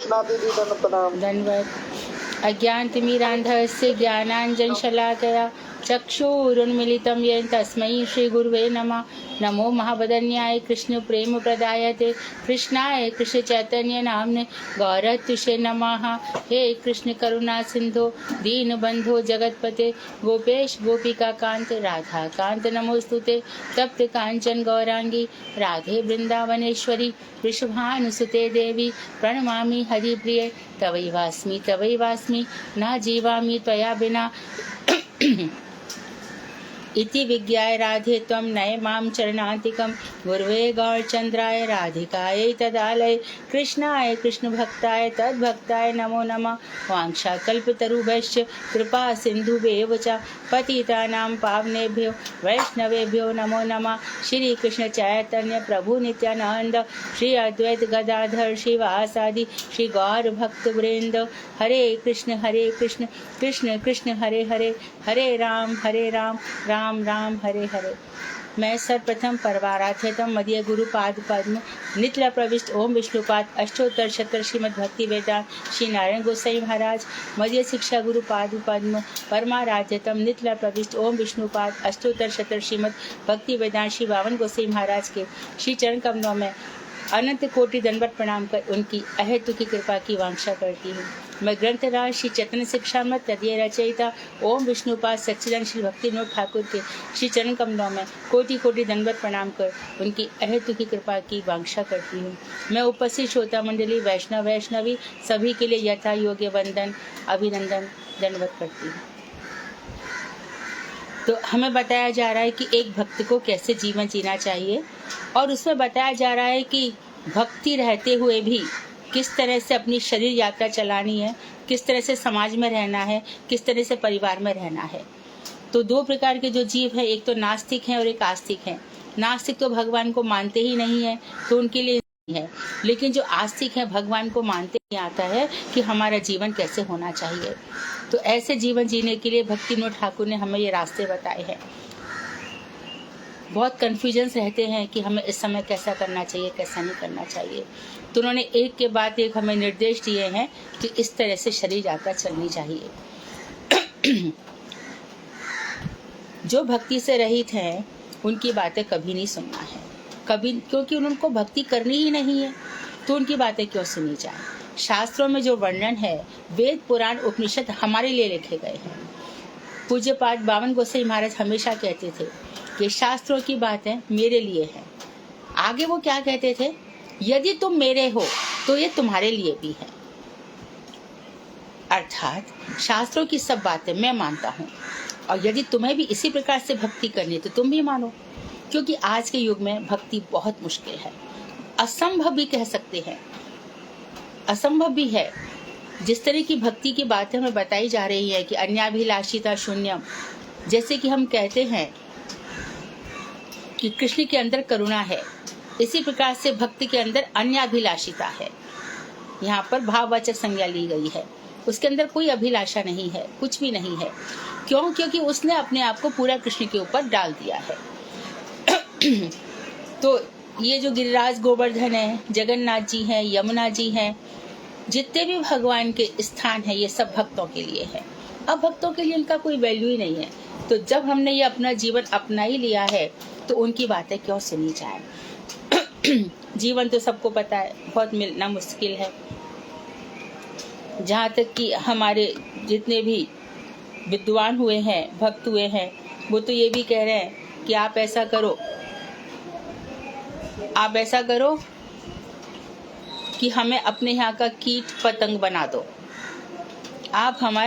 दक्षिणा दीदी प्रणाम। धन्यवाद। अज्ञानतिमिरान्धस्य ज्ञानाञ्जनशलाकया चक्षुरुन्मीलितं येन तस्मै श्रीगुरुवे नमः। नमो महावदन्याय कृष्ण प्रेम प्रदायते कृष्णाय कृष्ण चैतन्य नामने गौरतुषे नमः। हे कृष्ण करुणा सिंधो दीनबंधो जगतपते गोपेश गोपिका कांत राधा कांत नमोस्तुते। तप्त कांचन गौरांगी राधे वृंदावनेश्वरी वृषभानुसुते देवी प्रणमामि हरिप्रिये। तवैवास्मि न जीवामि त्वया बिना इति विज्ञाय राधे त्वं नय मां चरणान्तिकं। गुरुवे गौरचन्द्राय राधिकायै तदालय कृष्णाय कृष्णभक्ताय तद्भक्ताय नमो नमः। वाञ्छाकल्पतरुभ्यश्च कृपा सिन्धुभ्येव च पतितानां पावनेभ्यो वैष्णवेभ्यो नमो नमः। श्री कृष्ण चैतन्य प्रभु नित्यानंद श्री अद्वैत गदाधर श्रीवासादि श्री गौर भक्त वृंद। हरे कृष्ण कृष्ण कृष्ण हरे हरे हरे राम राम राम हरे हरे। मैं सर्वप्रथम परवाराध्यतम मदीय गुरुपाद पद्म नित्य प्रविष्ट ओम विष्णुपाद अष्टोत्तर शतर श्रीमद् भक्ति वेदांत श्री नारायण गोसाई महाराज मदीय शिक्षा गुरुपाद पद्म परमाराध्यतम नित्य प्रविष्ट ओम विष्णुपाद अष्टोत्तर शतर श्रीमद् भक्ति वेदांत श्री बावन गोसाई महाराज के श्री चरण कमलों में अनंत कोटि दंडवत प्रणाम कर उनकी अहेतु की कृपा की वांछा करती हूँ। मैं ग्रंथराज श्री चैतन्य शिक्षामृत तदीय रचयिता ओम विष्णुपाद सच्चिदानंद श्री भक्ति विनोद ठाकुर के श्री चरण कमलों में कोटि कोटि दंडवत प्रणाम कर उनकी अहेतु की कृपा की वांछा करती हूँ। मैं उपस्थित श्रोता मंडली वैष्णवी सभी के लिए यथा योग्य वंदन अभिनंदन दंडवत करती हूँ। तो हमें बताया जा रहा है कि एक भक्त को कैसे जीवन जीना चाहिए और उसमें बताया जा रहा है कि भक्ति रहते हुए भी किस तरह से अपनी शरीर यात्रा चलानी है, किस तरह से समाज में रहना है, किस तरह से परिवार में रहना है। तो दो प्रकार के जो जीव हैं, एक तो नास्तिक हैं और एक आस्तिक हैं। नास्तिक तो भगवान को मानते ही नहीं है, तो उनके लिए है, लेकिन जो आस्तिक हैं भगवान को मानते ही आता है कि हमारा जीवन कैसे होना चाहिए। तो ऐसे जीवन जीने के लिए भक्ति विनोद ठाकुर ने हमें ये रास्ते बताए हैं। बहुत कन्फ्यूजन्स रहते हैं कि हमें इस समय कैसा करना चाहिए, कैसा नहीं करना चाहिए। तो उन्होंने एक के बाद एक हमें निर्देश दिए हैं कि इस तरह से शरीर यात्रा चलनी चाहिए। जो भक्ति से रहित हैं उनकी बातें कभी नहीं सुनना है, कभी, क्योंकि उनको भक्ति करनी ही नहीं है, तो उनकी बातें क्यों सुनी जाए। शास्त्रों में जो वर्णन है, वेद पुराण उपनिषद हमारे लिए लिखे गए हैं। पूज्यपाद बावन गोसाई महाराज हमेशा कहते थे कि शास्त्रों की बातें मेरे लिए हैं। आगे वो क्या कहते थे, यदि तुम मेरे हो तो ये तुम्हारे लिए भी है। अर्थात शास्त्रों की सब बातें मैं मानता हूँ और यदि तुम्हें भी इसी प्रकार से भक्ति करनी है तो तुम भी मानो, क्योंकि आज के युग में भक्ति बहुत मुश्किल है, असंभव भी कह सकते हैं, असंभव भी है। जिस तरह की भक्ति की बातें हमें बताई जा रही है कि अन्याभिलाषिता शून्यम, जैसे कि हम कहते हैं कि कृष्ण के अंदर करुणा है, इसी प्रकार से भक्ति के अंदर अन्याभिलाषिता है। यहाँ पर भाववाचक संज्ञा ली गई है, उसके अंदर कोई अभिलाषा नहीं है, कुछ भी नहीं है। क्यों? क्योंकि उसने अपने आप को पूरा कृष्ण के ऊपर डाल दिया है। तो ये जो गिरिराज गोवर्धन है, जगन्नाथ जी हैं, यमुना जी हैं, जितने भी भगवान के स्थान हैं, ये सब भक्तों के लिए है। अब भक्तों के लिए इनका कोई वैल्यू ही नहीं है। तो जब हमने ये अपना जीवन अपना ही लिया है तो उनकी बातें क्यों सुनी जाए। जीवन तो सबको पता है बहुत मिलना मुश्किल है। जहाँ तक कि हमारे जितने भी विद्वान हुए हैं, भक्त हुए हैं, वो तो ये भी कह रहे हैं कि आप ऐसा करो कि हमें अपने यहाँ का कीट पतंग बना दो। हम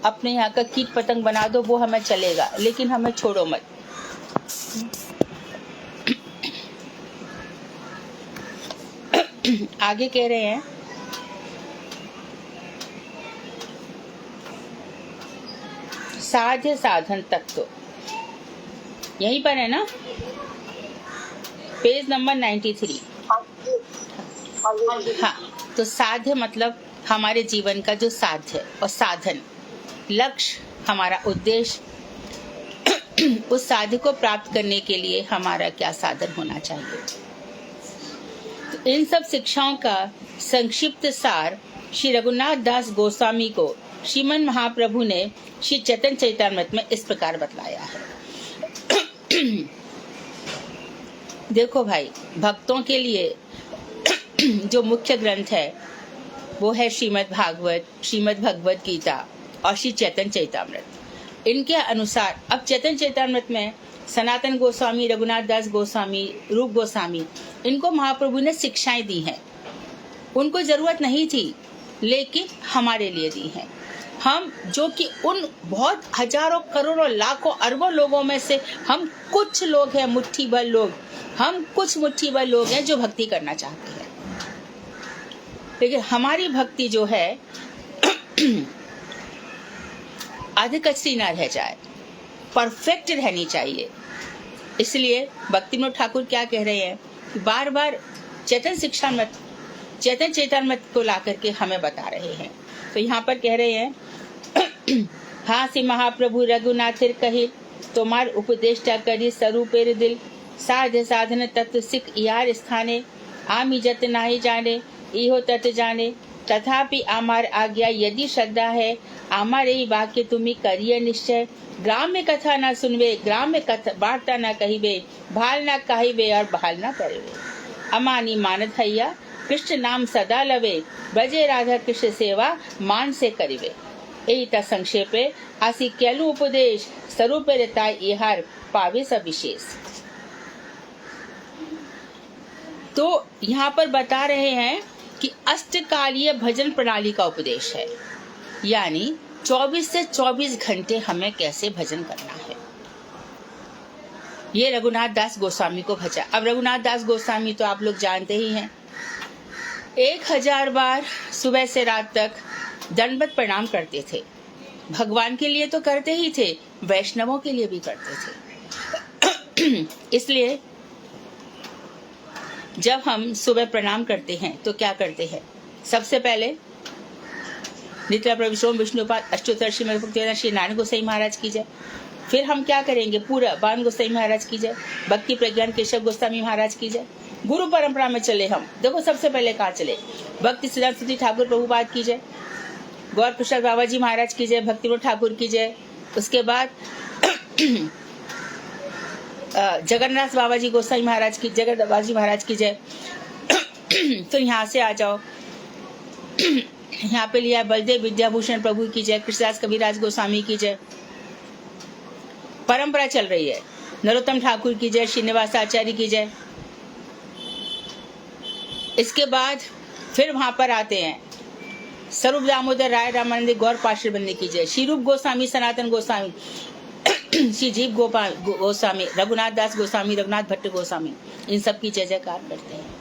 अपने यहाँ का कीट पतंग बना दो, वो हमें चलेगा, लेकिन हमें छोड़ो मत। आगे कह रहे हैं, साध्य साधन तत्व, यहीं पर है ना, पेज नंबर 93। हाँ, तो साध्य मतलब हमारे जीवन का जो साध्य और साधन, लक्ष्य, हमारा उद्देश्य, उस साध्य को प्राप्त करने के लिए हमारा क्या साधन होना चाहिए। तो इन सब शिक्षाओं का संक्षिप्त सार श्री रघुनाथ दास गोस्वामी को श्रीमन महाप्रभु ने श्री चैतन्य चरितामृत में इस प्रकार बतलाया है। देखो भाई, भक्तों के लिए जो मुख्य ग्रंथ है वो है श्रीमद् भगवत गीता और श्री चैतन्य चरितामृत। इनके अनुसार अब चैतन्य चरितामृत में सनातन गोस्वामी, रघुनाथ दास गोस्वामी, रूप गोस्वामी, इनको महाप्रभु ने शिक्षाएं दी हैं। उनको जरूरत नहीं थी लेकिन हमारे लिए दी हैं। हम जो कि उन बहुत हजारों करोड़ों लाखों अरबों लोगों में से हम कुछ लोग हैं, मुट्ठी भर लोग, हम कुछ मुट्ठी भर लोग हैं जो भक्ति करना चाहते हैं। लेकिन हमारी भक्ति जो है आधे कच्ची ना रह जाए, परफेक्ट रहनी चाहिए। इसलिए भक्तिविनोद ठाकुर क्या कह रहे हैं कि बार बार चैतन्य चैतन्य को ला करके हमें बता रहे हैं। तो यहाँ पर कह रहे हैं हासी महाप्रभु रघुनाथिर कही तुम्हार उपदेष्टा करी स्वरूपेर दिल साध साधन तत्व सिख यार स्थाने आमी जत नाही जाने इहो तत जाने तथापि आमार आज्ञा यदि श्रद्धा है आमार यही वाक्य तुम्ही करिए निश्चय ग्राम में कथा न सुनवे ग्राम में कथा वार्ता न कहिबे भाल न कहिबे और भाल न करिबे अमानी मानत हैया कृष्ण नाम सदा लवे बजे राधा कृष्ण सेवा मान से करिवे यही ता संक्षेपे आसी केलु उपदेश स्वरूप रहता इहार पावे सविशेष। तो यहाँ पर बता रहे हैं कि अष्टकालीय भजन प्रणाली का उपदेश है, यानी 24 से 24 घंटे हमें कैसे भजन करना है। ये रघुनाथ दास गोस्वामी को भजा। अब रघुनाथ दास गोस्वामी तो आप लोग जानते ही हैं, 1000 बार सुबह से रात तक दंडवत प्रणाम करते थे। भगवान के लिए तो करते ही थे, वैष्णवों के लिए भी करते थे। इसलिए जब हम सुबह प्रणाम करते हैं तो क्या करते हैं, सबसे पहले नित्य प्रविष्टोम विष्णुपाद अष्टोत्तर श्रीमद् भक्तिवेदांत श्री नारायण गोसाई महाराज की जय। फिर हम क्या करेंगे, पूरा बान गोसाई महाराज की जय, भक्ति प्रज्ञान केशव गोस्वामी महाराज की जय। गुरु परंपरा में चले हम, देखो सबसे पहले कहाँ चले, भक्ति सिद्धांत स्तुति ठाकुर प्रभुपाद की जय, गौर प्रसाद बाबा जी महाराज की जय, भक्तिविनोद ठाकुर की जय। उसके बाद जगन्नाथ बाबा जी गोसाई महाराज की, जगत बाबा जी महाराज की जय। तो यहाँ से आ जाओ, यहाँ पे लिया बलदेव विद्याभूषण प्रभु की जय, कृष्णदास कविराज गोस्वामी की जय। परंपरा चल रही है, नरोत्तम ठाकुर की जय, श्रीनिवास आचार्य की जय। इसके बाद फिर वहां पर आते हैं स्वरूप दामोदर राय रामानंद गौर पार्षद बनने की जय, श्री रूप गोस्वामी, सनातन गोस्वामी, श्री जीव गोपाल गोस्वामी, रघुनाथ दास गोस्वामी, रघुनाथ भट्ट गोस्वामी, इन सब की जय जयकार करते हैं।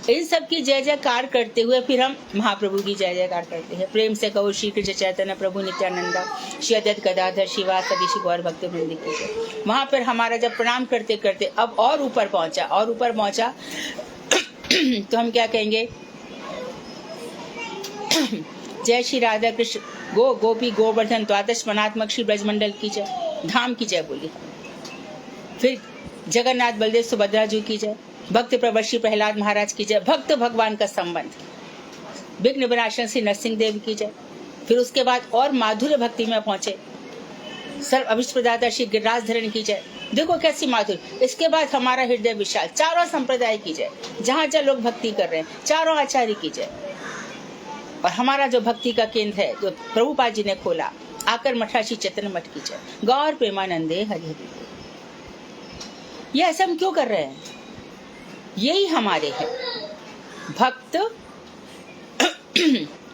इन सब की जय जयकार करते हुए फिर हम महाप्रभु की जय जयकार करते हैं। प्रेम से कहो श्री कृष्ण चैतन्य प्रभु नित्यानंदा श्री अद्वैत गदाधर शिवासदि श्री गौर भक्त वृंद की जय। वहां पर हमारा जब प्रणाम करते करते अब और ऊपर पहुंचा तो हम क्या कहेंगे, जय श्री राधा कृष्ण गो गोपी गोवर्धन द्वादश मनात्मक श्री ब्रजमंडल की जय, धाम की जय बोली। फिर जगन्नाथ बलदेव सुभद्रा जी की जय, भक्त प्रवर श्री प्रहलाद महाराज की जय, भक्त भगवान का संबंध, विघ्न विनाशन श्री नरसिंह देव की जय। फिर उसके बाद और माधुर्य भक्ति में पहुंचे, सर्व अभिष्ट प्रदाता श्री गिरिराज धरण की जय। देखो कैसी माधुर्य। इसके बाद हमारा हृदय विशाल, चारों संप्रदाय की जय, जहाँ जहाँ लोग भक्ति कर रहे हैं, चारों आचार्य की जय। और हमारा जो भक्ति का केंद्र है जो प्रभुपाद जी ने खोला, आकर मठा श्री चैतन्य मठ की जय, गौर प्रेमानंदे हरि हरि। ये ऐसा हम क्यों कर रहे हैं, यही हमारे हैं भक्त।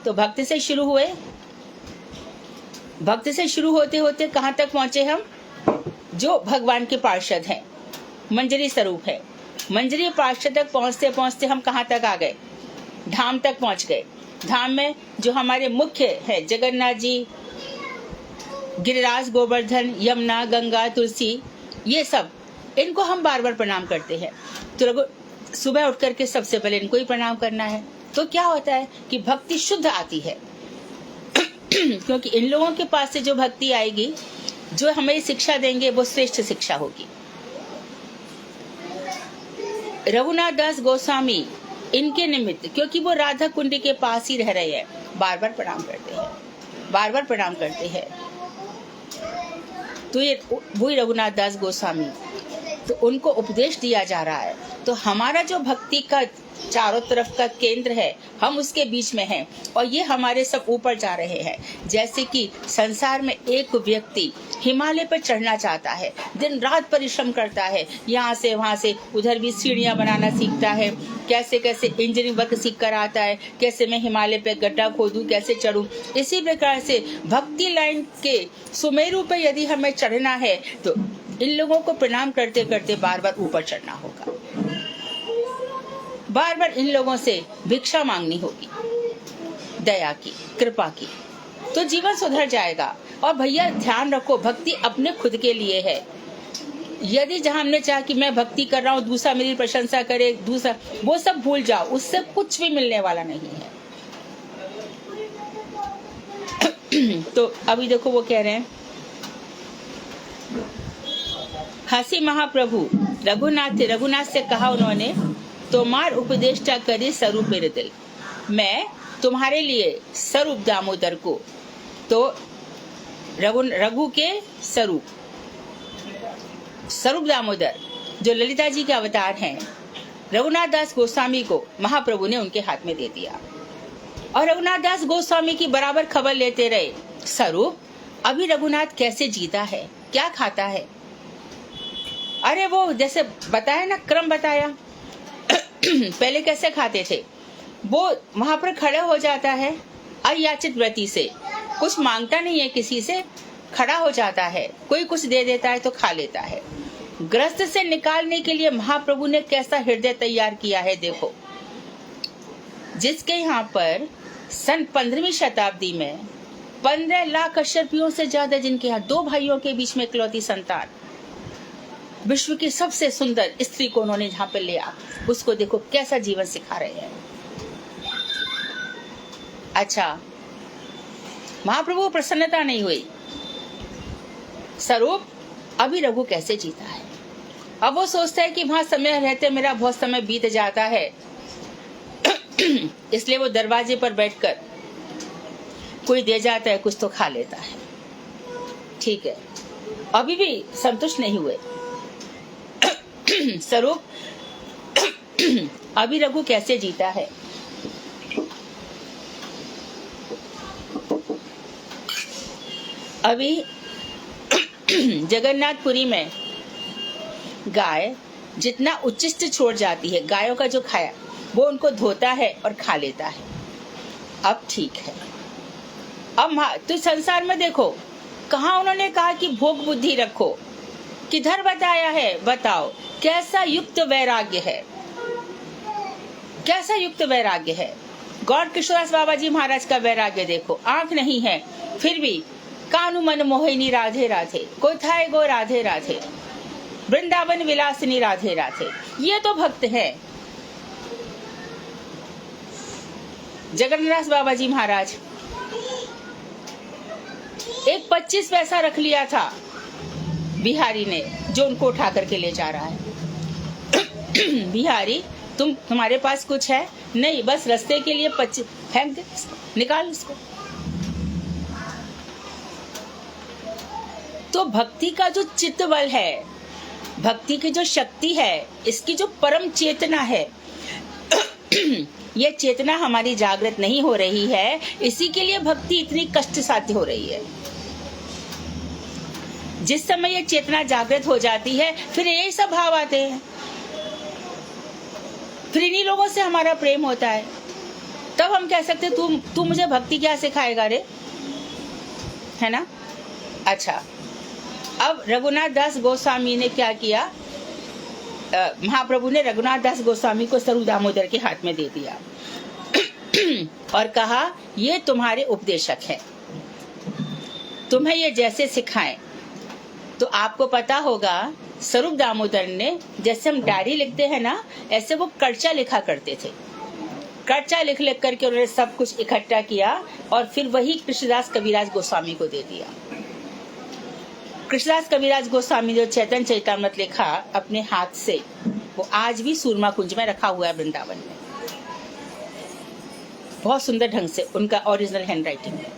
तो भक्त से शुरू हुए, भक्त से शुरू होते होते कहाँ तक पहुंचे हम, जो भगवान के पार्षद हैं, मंजरी स्वरूप है। मंजरी पार्षद तक पहुंचते पहुंचते हम कहाँ तक आ गए, धाम तक पहुंच गए। धाम में जो हमारे मुख्य है जगन्नाथ जी, गिरिराज, गोवर्धन, यमुना, गंगा, तुलसी, ये सब, इनको हम बार बार प्रणाम करते हैं। तो सुबह उठ करके सबसे पहले इनको ही प्रणाम करना है। तो क्या होता है कि भक्ति शुद्ध आती है क्योंकि इन लोगों के पास से जो भक्ति आएगी, जो हमें शिक्षा देंगे, वो श्रेष्ठ शिक्षा होगी। रघुनाथ दास गोस्वामी, इनके निमित्त, क्योंकि वो राधा कुंड के पास ही रह रहे हैं, बार बार प्रणाम करते हैं, बार बार प्रणाम करते हैं। तो ये वही रघुनाथ दास गोस्वामी, तो उनको उपदेश दिया जा रहा है। तो हमारा जो भक्ति का चारों तरफ का केंद्र है, हम उसके बीच में हैं और ये हमारे सब ऊपर जा रहे हैं। जैसे कि संसार में एक व्यक्ति हिमालय पर चढ़ना चाहता है, दिन रात परिश्रम करता है, यहाँ से वहाँ से, उधर भी सीढ़ियाँ बनाना सीखता है, कैसे कैसे इंजीनियरिंग वर्क सीख कर आता है, कैसे मैं हिमालय पे गड्ढा खोदूं, कैसे चढ़ूं। इसी प्रकार से भक्ति लाइन के सुमेरु पे यदि हमें चढ़ना है तो इन लोगों को प्रणाम करते करते बार बार ऊपर चढ़ना होगा, बार बार इन लोगों से भिक्षा मांगनी होगी, दया की, कृपा की, तो जीवन सुधर जाएगा। और भैया ध्यान रखो, भक्ति अपने खुद के लिए है। यदि जहां हमने चाहा कि मैं भक्ति कर रहा हूँ, दूसरा मेरी प्रशंसा करे, दूसरा, वो सब भूल जाओ, उससे कुछ भी मिलने वाला नहीं है। तो अभी देखो वो कह रहे हैं, हंसी महाप्रभु रघुनाथ से कहा उन्होंने, तोमार उपदेष्टा करे स्वरूप मेरे दिल, मैं तुम्हारे लिए स्वरूप दामोदर को, तो रघु के स्वरूप दामोदर जो ललिता जी के अवतार हैं, रघुनाथ दास गोस्वामी को महाप्रभु ने उनके हाथ में दे दिया। और रघुनाथ दास गोस्वामी की बराबर खबर लेते रहे, स्वरूप अभी रघुनाथ कैसे जीता है, क्या खाता है। अरे वो जैसे बताया ना, क्रम बताया पहले कैसे खाते थे। वो वहां पर खड़ा हो जाता है अयाचित व्रति से, कुछ मांगता नहीं है किसी से, खड़ा हो जाता है, कोई कुछ दे देता है तो खा लेता है। ग्रस्त से निकालने के लिए महाप्रभु ने कैसा हृदय तैयार किया है देखो। जिसके यहाँ पर सन 15वीं शताब्दी में 15 लाख अशरफियों से ज्यादा, जिनके यहाँ 2 भाइयों के बीच में इकलौती संतान, विश्व की सबसे सुंदर स्त्री को उन्होंने जहाँ पे लिया, उसको देखो कैसा जीवन सिखा रहे हैं। अच्छा, महाप्रभु प्रसन्नता नहीं हुई, स्वरूप अभी रघु कैसे जीता है। अब वो सोचता है कि वहां समय रहते मेरा बहुत समय बीत जाता है, इसलिए वो दरवाजे पर बैठकर कोई दे जाता है कुछ तो खा लेता है। ठीक है, अभी भी संतुष्ट नहीं हुए। स्वरूप अभी रघु कैसे जीता है। अभी जगन्नाथपुरी में गाय जितना उच्छिष्ट छोड़ जाती है, गायों का जो खाया वो उनको धोता है और खा लेता है। अब ठीक है, अब तो संसार में देखो कहाँ उन्होंने कहा कि भोग बुद्धि रखो, किधर बताया है, बताओ कैसा युक्त वैराग्य है, कैसा युक्त वैराग्य है। गौर किशोरदास बाबा जी महाराज का वैराग्य देखो, आंख नहीं है फिर भी कानु मन मोहिनी राधे राधे, कोथाए गो राधे राधे, वृंदावन विलासिनी राधे राधे, ये तो भक्त है। जगन्नाथ बाबा जी महाराज एक 25 पैसा रख लिया था बिहारी ने, जो उनको उठा करके ले जा रहा है। बिहारी, तुम्हारे पास कुछ है? नहीं, बस रास्ते के लिए 25 फेंक दे, निकाल इसको। तो भक्ति का जो चित्त बल है, भक्ति की जो शक्ति है, इसकी जो परम चेतना है, ये चेतना हमारी जागृत नहीं हो रही है, इसी के लिए भक्ति इतनी कष्ट साध्य हो रही है। जिस समय ये चेतना जागृत हो जाती है, फिर यही सब भाव आते हैं, फिर इन्हीं लोगों से हमारा प्रेम होता है। तब हम कह सकते तू मुझे भक्ति क्या सिखाएगा रे, है ना। अच्छा, अब रघुनाथ दास गोस्वामी ने क्या किया, महाप्रभु ने रघुनाथ दास गोस्वामी को स्वरूप दामोदर के हाथ में दे दिया और कहा ये तुम्हारे उपदेशक हैं, तुम्हें ये जैसे सिखाएं। तो आपको पता होगा स्वरूप दामोदर ने, जैसे हम डायरी लिखते हैं ना, ऐसे वो कर्चा लिखा करते थे। कर्चा लिख लिख करके उन्होंने सब कुछ इकट्ठा किया और फिर वही कृष्णदास कविराज गोस्वामी को दे दिया। कृष्णदास कविराज गोस्वामी जो चैतन्य चैतामृत लिखा अपने हाथ से, वो आज भी सूरमा कुंज में रखा हुआ है वृंदावन में। बहुत सुंदर ढंग से, उनका ओरिजिनल हैंड राइटिंग है।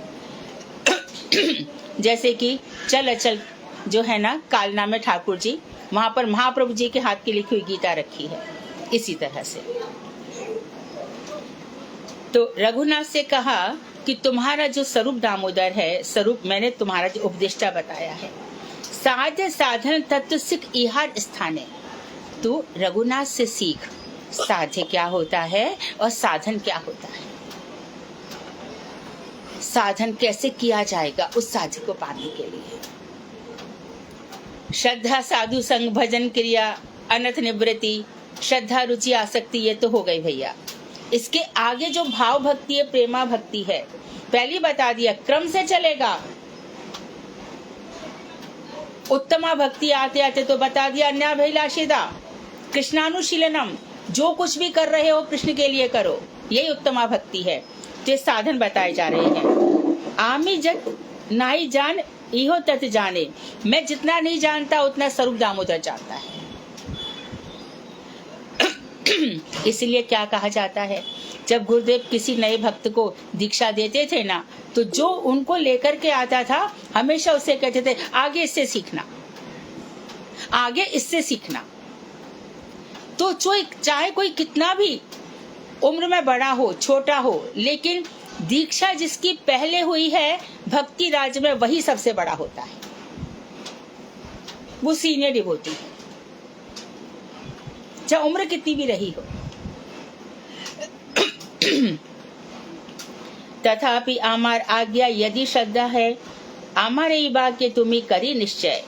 जैसे कि चल अचल जो है ना कालना में ठाकुर जी, वहां पर महाप्रभु जी के हाथ की लिखी हुई गीता रखी है, इसी तरह से। तो रघुनाथ से कहा कि तुम्हारा जो स्वरूप दामोदर है, स्वरूप मैंने तुम्हारा जो उपदेष्टा बताया है, साध्य साधन तत्व सिख इहार स्थाने। तो रघुनाथ से सीख साध्य क्या होता है और साधन क्या होता है, साधन कैसे किया जाएगा उस साध्य को पाने के लिए। श्रद्धा साधु संग भजन क्रिया अनथ निवृत्ति, श्रद्धा रुचि आसक्ति, ये तो हो गई भैया। इसके आगे जो भाव भक्ति है, प्रेमा भक्ति है, पहले बता दिया क्रम से चलेगा। उत्तमा भक्ति आते आते तो बता दिया अन्याभिलाषिता कृष्णानुशीलनम, जो कुछ भी कर रहे हो कृष्ण के लिए करो, यही उत्तमा भक्ति है। ये साधन बताए जा रहे हैं। आमी जत नाई जान इहो तत जाने, मैं जितना नहीं जानता उतना स्वरूप दामोदर जानता है। इसलिए क्या कहा जाता है, जब गुरुदेव किसी नए भक्त को दीक्षा देते थे ना, तो जो उनको लेकर के आता था हमेशा उससे कहते थे आगे इससे सीखना, आगे इससे सीखना। तो जो चाहे कोई कितना भी उम्र में बड़ा हो छोटा हो, लेकिन दीक्षा जिसकी पहले हुई है भक्ति राज में, वही सबसे बड़ा होता है, वो सीनियर डिवोटी है, चाहे उम्र कितनी भी रही हो। तथापि आमार आज्ञा यदि श्रद्धा है, आमारे ही वाक्य तुम्ही करी निश्चय।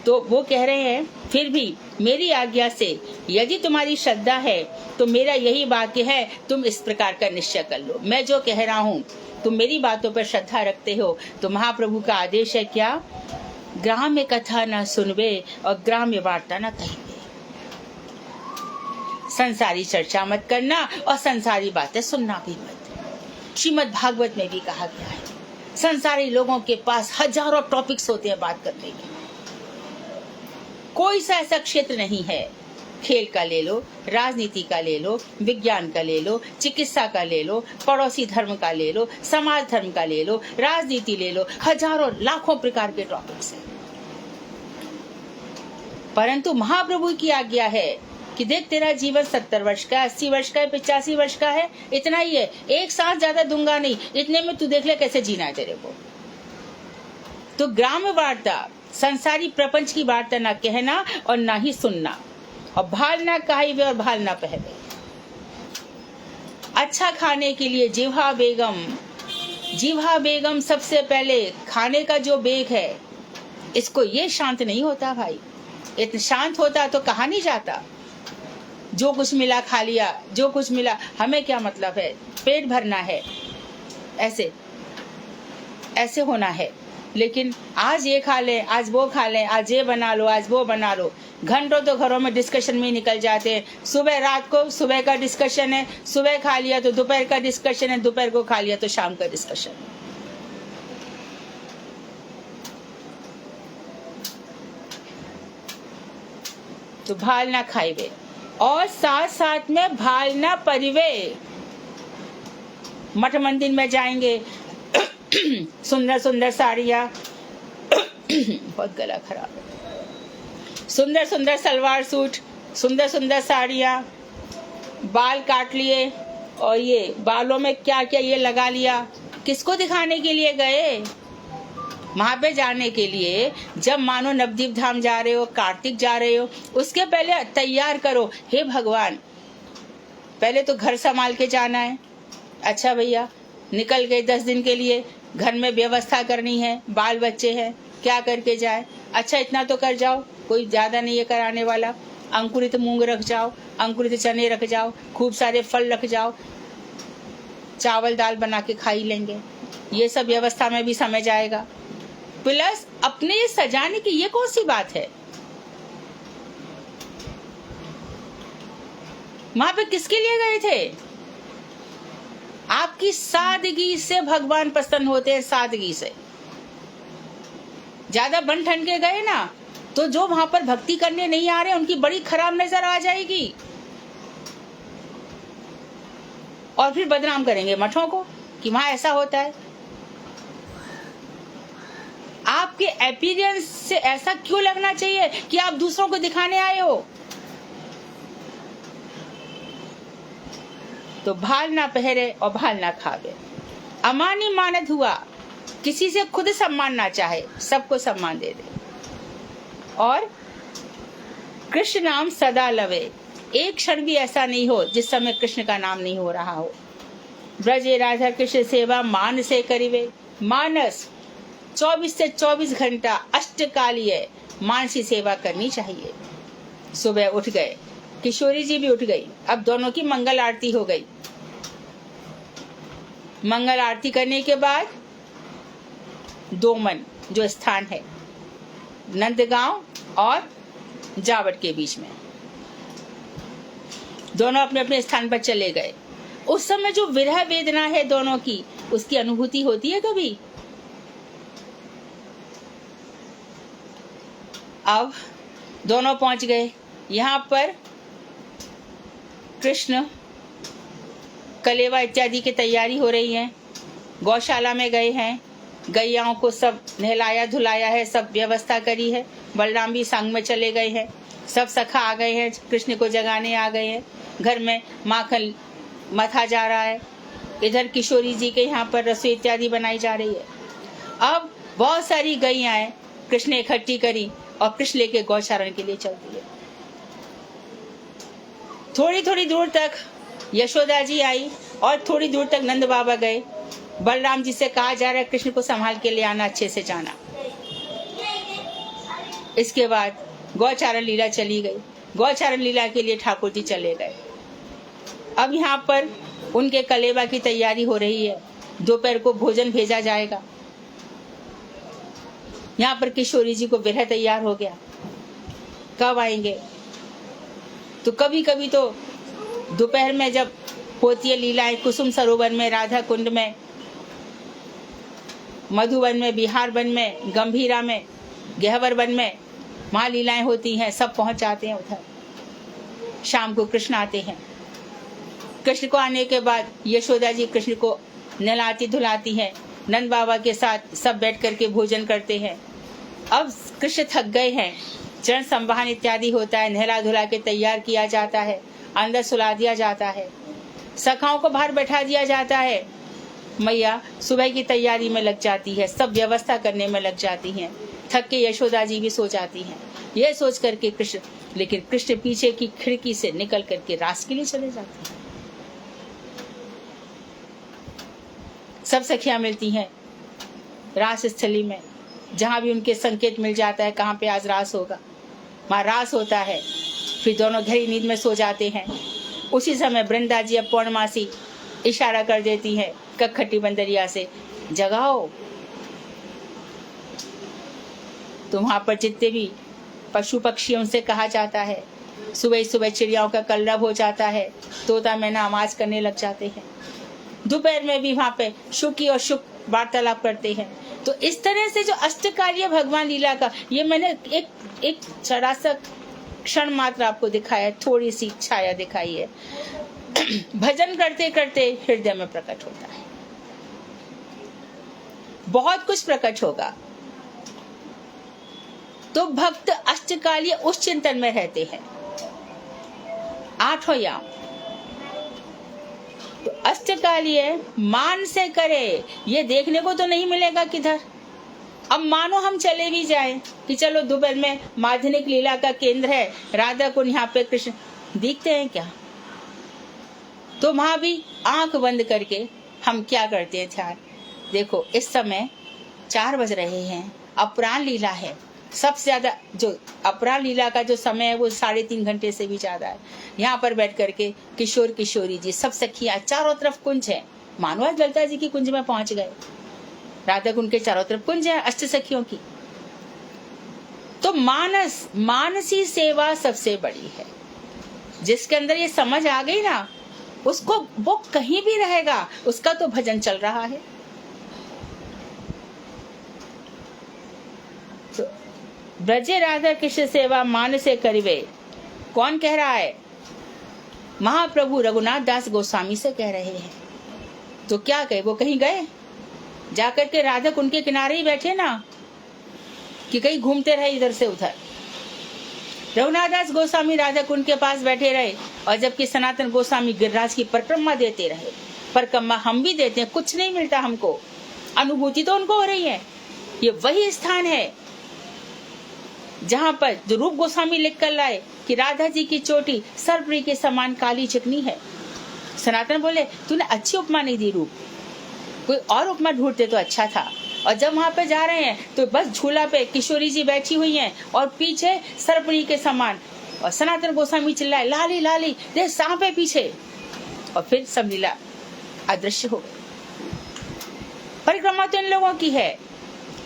तो वो कह रहे हैं फिर भी मेरी आज्ञा से यदि तुम्हारी श्रद्धा है तो मेरा यही वाक्य है, तुम इस प्रकार का निश्चय कर लो। मैं जो कह रहा हूँ तुम मेरी बातों पर श्रद्धा रखते हो, तो महाप्रभु का आदेश है क्या, ग्राम्य कथा न सुनवे और ग्राम्य वार्ता न कहिए। संसारी चर्चा मत करना और संसारी बातें सुनना भी मत। श्रीमद् भागवत में भी कहा गया है, संसारी लोगों के पास हजारों टॉपिक्स होते हैं बात करने के, कोई सा ऐसा क्षेत्र नहीं है, खेल का ले लो, राजनीति का ले लो, विज्ञान का ले लो, चिकित्सा का ले लो, पड़ोसी धर्म का ले लो, समाज धर्म का ले लो, राजनीति ले लो, हजारों लाखों प्रकार के टॉपिक्स हैं। परंतु महाप्रभु की आज्ञा है कि देख तेरा जीवन 70 वर्ष का, 80 वर्ष का है, 85 वर्ष का है, इतना ही है, एक साथ ज्यादा दूंगा नहीं, इतने में तू देख ले कैसे जीना है तेरे को। तो ग्राम्य वार्ता, संसारी प्रपंच की वार्ता ना कहना और ना ही सुनना, और भाल ना कहिबे और भाल ना पहबे। अच्छा खाने के लिए जिह्वा बेगम, जिह्वा बेगम सबसे पहले खाने का जो बेग है, इसको ये शांत नहीं होता भाई। इतना शांत होता तो कहा नहीं जाता, जो कुछ मिला खा लिया, जो कुछ मिला, हमें क्या मतलब है, पेट भरना है, ऐसे ऐसे होना है। लेकिन आज ये खा ले, आज वो खा ले, आज ये बना लो, आज वो बना लो, घंटों तो घरों में डिस्कशन में निकल जाते हैं। सुबह रात को सुबह का डिस्कशन है, सुबह खा लिया तो दोपहर का डिस्कशन है, दोपहर को खा लिया तो शाम का डिस्कशन है। तो भाल ना खाइबे और साथ साथ में भाल ना परिवे। मठ मंदिर में जाएंगे, सुंदर सुंदर साड़ियाँ, बहुत गला खराब है, सुंदर सुंदर सलवार सूट, सुंदर सुंदर साड़ियाँ, बाल काट लिए और ये बालों में क्या क्या ये लगा लिया, किसको दिखाने के लिए गए? वहां पे जाने के लिए जब मानो नवदीप धाम जा रहे हो, कार्तिक जा रहे हो, उसके पहले तैयार करो, हे भगवान पहले तो घर संभाल के जाना है। अच्छा भैया निकल गए 10 दिन के लिए, घर में व्यवस्था करनी है, बाल बच्चे हैं, क्या करके जाए? अच्छा इतना तो कर जाओ, कोई ज्यादा नहीं है कराने वाला, अंकुरित मूंग रख जाओ, अंकुरित चने रख जाओ, खूब सारे फल रख जाओ, चावल दाल बना के खा ही लेंगे। ये सब व्यवस्था में भी समय जाएगा, प्लस अपने सजाने की ये कौन सी बात है? वहां पे किसके लिए गए थे? आपकी सादगी से भगवान पसंद होते हैं, सादगी से। ज्यादा बन ठन के गए ना तो जो वहां पर भक्ति करने नहीं आ रहे उनकी बड़ी खराब नजर आ जाएगी। और फिर बदनाम करेंगे मठों को कि वहां ऐसा होता है। आपके अपीयरेंस से ऐसा क्यों लगना चाहिए कि आप दूसरों को दिखाने आए हो? तो भाल ना पहरे और भाल ना खावे। अमानी मानत हुआ, किसी से खुद सम्मान ना चाहे, सबको सम्मान दे दे। और कृष्ण नाम सदा लवे, एक क्षण भी ऐसा नहीं हो जिस समय कृष्ण का नाम नहीं हो रहा हो। ब्रजे राधा कृष्ण सेवा मान से करिवे। मानस 24 से 24 घंटा अष्टकालीय मानसी सेवा करनी चाहिए। सुबह उठ गए, किशोरी जी भी उठ गई, अब दोनों की मंगल आरती हो गई। मंगल आरती करने के बाद दोमन जो स्थान है नंदगांव और जावट के बीच में, दोनों अपने अपने स्थान पर चले गए। उस समय जो विरह वेदना है दोनों की, उसकी अनुभूति होती है कभी? अब दोनों पहुंच गए। यहाँ पर कृष्ण कलेवा इत्यादि की तैयारी हो रही है। गौशाला में गए हैं, गैयाओं को सब नहलाया धुलाया है, सब व्यवस्था करी है। बलराम भी संग में चले गए हैं, सब सखा आ गए हैं, कृष्ण को जगाने आ गए हैं। घर में माखन मथा जा रहा है, इधर किशोरी जी के यहाँ पर रसोई इत्यादि बनाई जा रही है। अब बहुत सारी गैयाएं कृष्ण ने इकट्ठी करी और कृष्ण लेके गौचारण के लिए चल दिए। थोड़ी थोड़ी दूर तक यशोदा जी आई और थोड़ी दूर तक नंद बाबा गए। बलराम जी से कहा जा रहा है कृष्ण को संभाल के ले आना, अच्छे से जाना। इसके बाद गौचारण लीला चली गई। गौचारण लीला के लिए ठाकुर जी चले गए। अब यहाँ पर उनके कलेवा की तैयारी हो रही है, दोपहर को भोजन भेजा जाएगा। यहाँ पर किशोरी जी को विरह तैयार हो गया, कब आएंगे? तो कभी कभी तो दोपहर में जब होती है लीलाएं, कुसुम सरोवर में, राधा कुंड में, मधुवन में, बिहार वन में, गंभीरा में, गहवर वन में, वहाँ लीलाएं होती हैं। सब पहुंच जाते हैं उधर। शाम को कृष्ण आते हैं। कृष्ण को आने के बाद यशोदा जी कृष्ण को नहलाती धुलाती हैं। नंद बाबा के साथ सब बैठ करके भोजन करते हैं। अब कृष्ण थक गए हैं, चरण संवाहन इत्यादि होता है, नहला धुला के तैयार किया जाता है, अंदर सुला दिया जाता है, सखाओं को बाहर बैठा दिया जाता है। मैया सुबह की तैयारी में लग जाती है, सब व्यवस्था करने में लग जाती हैं। थक के यशोदा जी भी सो जाती हैं। यह सोच करके कृष्ण, लेकिन कृष्ण पीछे की खिड़की से निकल करके रास के लिए चले जाते हैं। सब सखियां मिलती हैं रास स्थली में, जहां भी उनके संकेत मिल जाता है कहाँ पे आज रास होगा, वहां रास होता है। फिर दोनों गहरी नींद में सो जाते हैं। उसी समय वृंदा जी अब पौर्णमासी इशारा कर देती है कखटी बंदरिया से, जगाओ। तो वहां पर जितने भी पशु पक्षी उनसे कहा जाता है, सुबह सुबह चिड़ियाओं का कलरव हो जाता है, तोता मैना आवाज करने लग जाते हैं। दोपहर में भी वहां पे शुकी और शुक वार्तालाप करते हैं। तो इस तरह से जो अष्टकार्य भगवान लीला का, ये मैंने एक जरा सा क्षण मात्र आपको दिखाया, थोड़ी सी छाया दिखाई है। भजन करते करते हृदय में प्रकट होता है, बहुत कुछ प्रकट होगा। तो भक्त अष्टकालीय उस चिंतन में रहते हैं। आठों याम तो अष्टकालीय मान से करे, ये देखने को तो नहीं मिलेगा किधर। अब मानो हम चले भी जाएं कि चलो दोपहर में माध्यमिक लीला का केंद्र है राधा कुंड, यहाँ पे कृष्ण दिखते हैं क्या? तो वहां भी आंख बंद करके हम क्या करते हैं ध्यान। देखो इस समय 4 बज रहे हैं, अपराह्न लीला है। सबसे ज्यादा जो अपराह्न लीला का जो समय है वो 3.5 घंटे से भी ज्यादा है। यहाँ पर बैठ करके किशोर किशोरी जी सब सखियां, चारों तरफ कुंज है, मानो आज ललिता जी की कुंज में पहुंच गए। राधा कुंड के चारों तरफ कुंज है अष्ट सखियों की। तो मानसी सेवा सबसे बड़ी है। जिसके अंदर ये समझ आ गई ना, उसको वो कहीं भी रहेगा, उसका तो भजन चल रहा है। तो ब्रजे राधा कृष्ण सेवा मान से करिवे, कौन कह रहा है? महाप्रभु रघुनाथ दास गोस्वामी से कह रहे हैं। तो क्या कहे, वो कहीं गए जाकर के राधा कुंड के किनारे ही बैठे ना, कि कहीं घूमते रहे इधर से उधर। रघुनाथ दास गोस्वामी राधा कुंड के पास बैठे रहे, और जबकि सनातन गोस्वामी गिरिराज की परिक्रमा देते रहे। परिक्रमा हम भी देते हैं, कुछ नहीं मिलता हमको, अनुभूति तो उनको हो रही है। ये वही स्थान है जहाँ पर जो रूप गोस्वामी लिख कर लाए कि राधा जी की चोटी सर्परी के समान काली चिकनी है। सनातन बोले तूने अच्छी उपमा नहीं दी रूप, कोई और उपमा ढूंढते तो अच्छा था। और जब वहां पे जा रहे हैं तो बस झूला पे किशोरी जी बैठी हुई हैं और पीछे सर्परी के समान, और सनातन गोस्वामी चिल्लाए लाली लाली देख सांप है पीछे, और फिर सब लीला अदृश्य हो गई। परिक्रमा तो इन लोगों की है,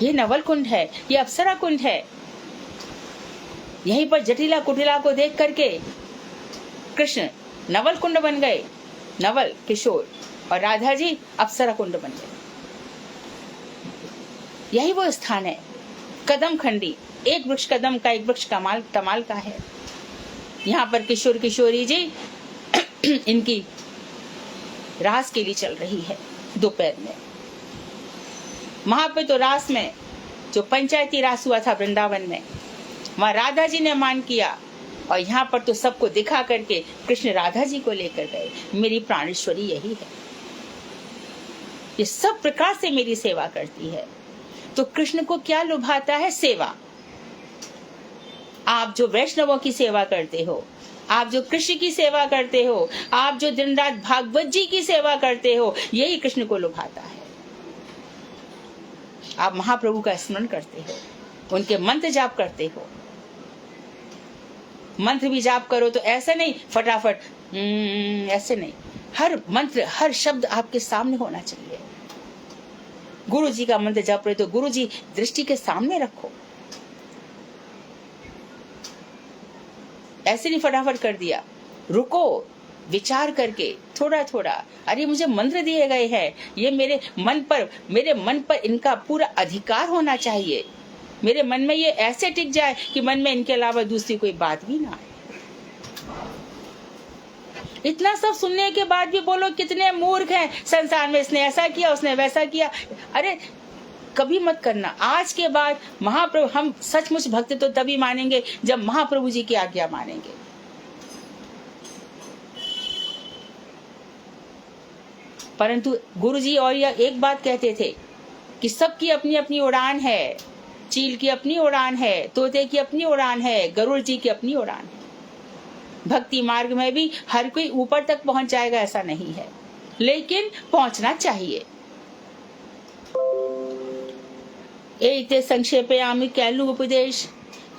ये नवल कुंड है, ये अप्सरा कुंड है। यहीं पर जटिला कुटिला को देख करके कृष्ण नवल कुंड बन गए, नवल किशोर, और राधा जी अप्सरा कुंड बन गए। यही वो स्थान है, कदम खंडी। एक वृक्ष कदम का, एक वृक्ष कमाल तमाल का है। यहाँ पर किशोर किशोरी जी इनकी रास के लिए चल रही है दोपहर में। वहां पे तो रास में जो पंचायती रास हुआ था वृंदावन में, वहां राधा जी ने मान किया, और यहाँ पर तो सबको दिखा करके कृष्ण राधा जी को लेकर गए। मेरी प्राणेश्वरी यही है, ये सब प्रकार से मेरी सेवा करती है। तो कृष्ण को क्या लुभाता है? सेवा। आप जो वैष्णवों की सेवा करते हो, आप जो कृष्ण की सेवा करते हो, आप जो दिन रात भागवत जी की सेवा करते हो, यही कृष्ण को लुभाता है। आप महाप्रभु का स्मरण करते हो, उनके मंत्र जाप करते हो। मंत्र भी जाप करो तो ऐसे नहीं फटाफट ऐसे नहीं, हर मंत्र हर शब्द आपके सामने होना चाहिए। गुरु जी का मंत्र जाप रहे तो गुरु जी दृष्टि के सामने रखो, ऐसे नहीं फटाफट कर दिया। रुको, विचार करके थोड़ा थोड़ा, अरे मुझे मंत्र दिए गए हैं, ये मेरे मन पर इनका पूरा अधिकार होना चाहिए। मेरे मन में ये ऐसे टिक जाए कि मन में इनके अलावा दूसरी कोई बात भी ना आए। इतना सब सुनने के बाद भी बोलो कितने मूर्ख हैं संसार में, इसने ऐसा किया उसने वैसा किया। अरे कभी मत करना। आज के बाद महाप्रभु, हम सचमुच भक्त तो तभी मानेंगे जब महाप्रभु जी की आज्ञा मानेंगे। परंतु गुरु जी और यह एक बात कहते थे कि सबकी अपनी अपनी उड़ान है, चील की अपनी उड़ान है, तोते की अपनी उड़ान है, गरुड़ जी की अपनी उड़ान है। भक्ति मार्ग में भी हर कोई ऊपर तक पहुंच जाएगा ऐसा नहीं है, लेकिन पहुंचना चाहिए। एते संक्षेपे आमि कैलु उपदेश,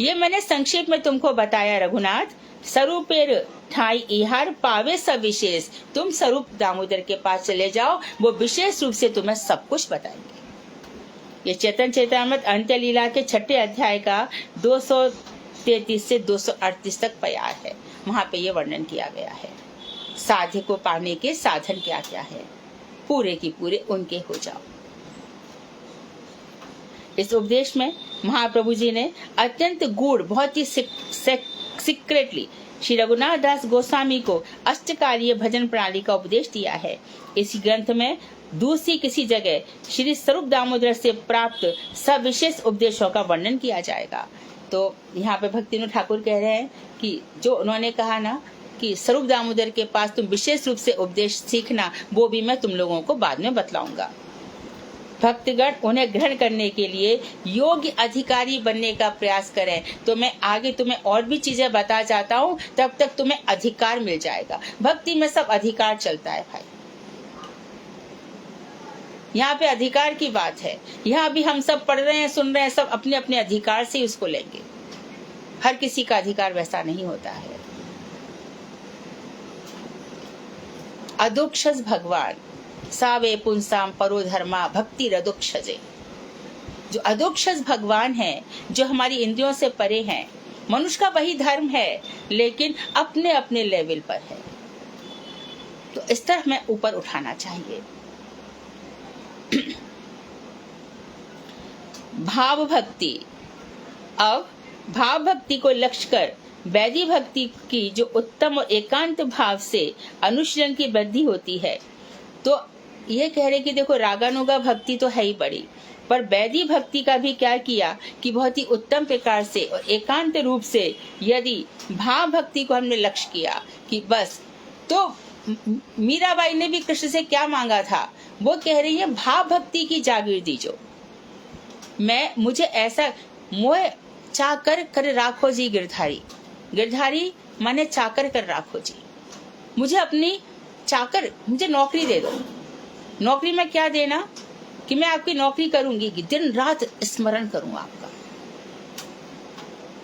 ये मैंने संक्षेप में तुमको बताया रघुनाथ। स्वरूपेर ठाई इहार पावे सब विशेष, तुम स्वरूप दामोदर के पास चले जाओ, वो विशेष रूप से तुम्हें सब कुछ बताएंगे। ये चेतन चेतामृत अंत्य लीला के 6ठे अध्याय का 233 से 238 तक प्यार है। वहां पे ये वर्णन किया गया है। साध्य को पाने के साधन क्या क्या है, पूरे की पूरे उनके हो जाओ। इस उपदेश में महाप्रभु जी ने अत्यंत गूढ़, बहुत ही सीक्रेटली श्री रघुनाथ दास गोस्वामी को अष्टकालीय भजन प्रणाली का उपदेश दिया है। इस ग्रंथ में दूसरी किसी जगह श्री स्वरूप दामोदर से प्राप्त सविशेष उपदेशों का वर्णन किया जाएगा। तो यहाँ पे भक्तिविनोद ठाकुर कह रहे हैं कि जो उन्होंने कहा ना कि स्वरूप दामोदर के पास तुम विशेष रूप से उपदेश सीखना, वो भी मैं तुम लोगों को बाद में बतलाऊंगा। भक्तगण उन्हें ग्रहण करने के लिए योग्य अधिकारी बनने का प्रयास करें, तो मैं आगे तुम्हें और भी चीजें बता जाता हूँ, तब तक तुम्हें अधिकार मिल जाएगा। भक्ति में सब अधिकार चलता है भाई, यहाँ पे अधिकार की बात है। यहाँ भी हम सब पढ़ रहे हैं, सुन रहे हैं, सब अपने अपने अधिकार से उसको लेंगे। हर किसी का अधिकार वैसा नहीं होता है। अदुक्षस भगवान सावे पुंसाम परो धर्मा भक्ति रदुक्षजे, जो अदुक्षस भगवान है, जो हमारी इंद्रियों से परे हैं। मनुष्य का वही धर्म है, लेकिन अपने अपने लेवल पर है। तो इस तरह हमें ऊपर उठाना चाहिए। भाव भक्ति। अब भाव भक्ति को लक्ष्य कर वैदिक भक्ति की जो उत्तम और एकांत भाव से अनुशीलन की वृद्धि होती है, तो ये कह रहे कि देखो रागानुगा भक्ति तो है ही बड़ी, पर वैदिक भक्ति का भी क्या किया कि बहुत ही उत्तम प्रकार से और एकांत रूप से यदि भाव भक्ति को हमने लक्ष्य किया कि बस, तो मीराबाई ने भी कृष्ण से क्या मांगा था, वो कह रही है भाव भक्ति की जागीर दीजो, मुझे ऐसा मोह चाकर कर राखो जी गिरधारी, गिरधारी माने चाकर कर राखो जी, मुझे अपनी चाकर, मुझे नौकरी दे दो। नौकरी में क्या देना कि मैं आपकी नौकरी करूंगी, दिन रात स्मरण करूं आपका,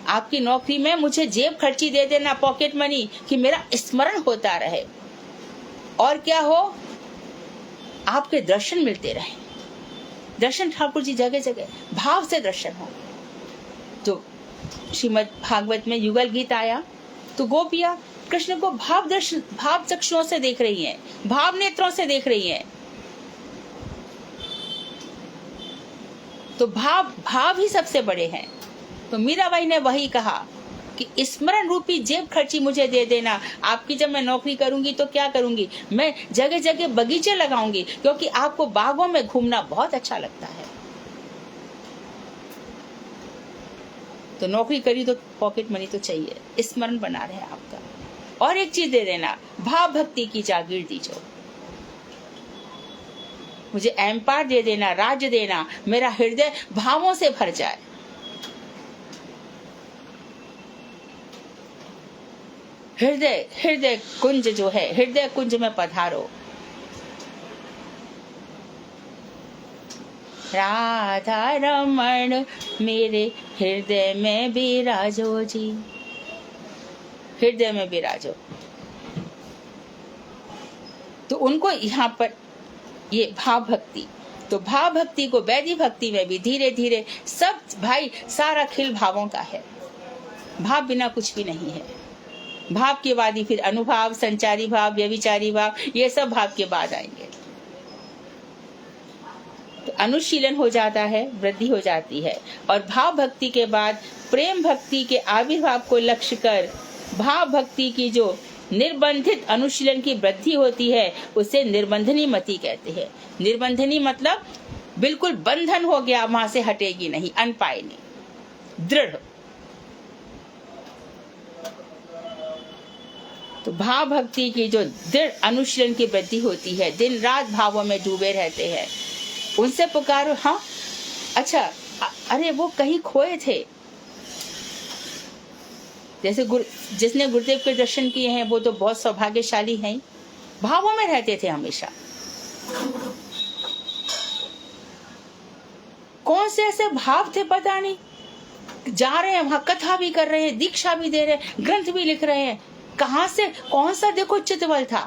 आपकी नौकरी में मुझे जेब खर्ची दे देना, पॉकेट मनी, कि मेरा स्मरण होता रहे, और क्या हो, आपके दर्शन मिलते रहे, दर्शन ठाकुर जी जगह जगह भाव से दर्शन हो। तो श्रीमद् भागवत में युगल गीत आया तो गोपियां कृष्ण को भाव दर्शन, भाव चक्षुओं से देख रही हैं, भाव नेत्रों से देख रही हैं। तो भाव ही सबसे बड़े हैं। तो मीराबाई ने वही कहा कि स्मरण रूपी जेब खर्ची मुझे दे देना, आपकी जब मैं नौकरी करूंगी तो क्या करूंगी, मैं जगह जगह बगीचे लगाऊंगी, क्योंकि आपको बागों में घूमना बहुत अच्छा लगता है। तो नौकरी करी तो पॉकेट मनी तो चाहिए, स्मरण बना रहे आपका। और एक चीज दे देना, भाव भक्ति की जागीर दीजो, मुझे एम्पायर दे देना, राज्य देना, मेरा हृदय भावों से भर जाए। हृदय कुंज जो है, हृदय कुंज में पधारो, राधा रमण मेरे हृदय में विराजो जी, हृदय में विराजो। तो उनको यहाँ पर ये भाव भक्ति, तो भाव भक्ति को वैदिक भक्ति में भी धीरे धीरे सब भाई सारा खिल भावों का है, भाव बिना कुछ भी नहीं है। भाव के बाद ही फिर अनुभाव, संचारी भाव, व्यभिचारी भाव, ये सब भाव के बाद आएंगे। तो अनुशीलन हो जाता है, वृद्धि हो जाती है, और भाव भक्ति के बाद प्रेम भक्ति के आविर्भाव को लक्ष्य कर भाव भक्ति की जो निर्बंधित अनुशीलन की वृद्धि होती है उसे निर्बंधनी मति कहते हैं। निर्बंधनी मतलब बिल्कुल बंधन हो गया, वहां से हटेगी नहीं, अनपाए नहीं, दृढ़। तो भाव भक्ति की जो दृढ़ अनुशीलन की वृद्धि होती है, दिन रात भावों में डूबे रहते हैं, उनसे पुकारो। हाँ अच्छा, अरे वो कहीं खोए थे, जैसे जिसने गुरुदेव के दर्शन किए हैं वो तो बहुत सौभाग्यशाली हैं, भावों में रहते थे हमेशा। कौन से ऐसे भाव थे पता नहीं, जा रहे हैं वहां, कथा भी कर रहे हैं, दीक्षा भी दे रहे हैं, ग्रंथ भी लिख रहे हैं, कहां से कौन सा देखो चितबल था।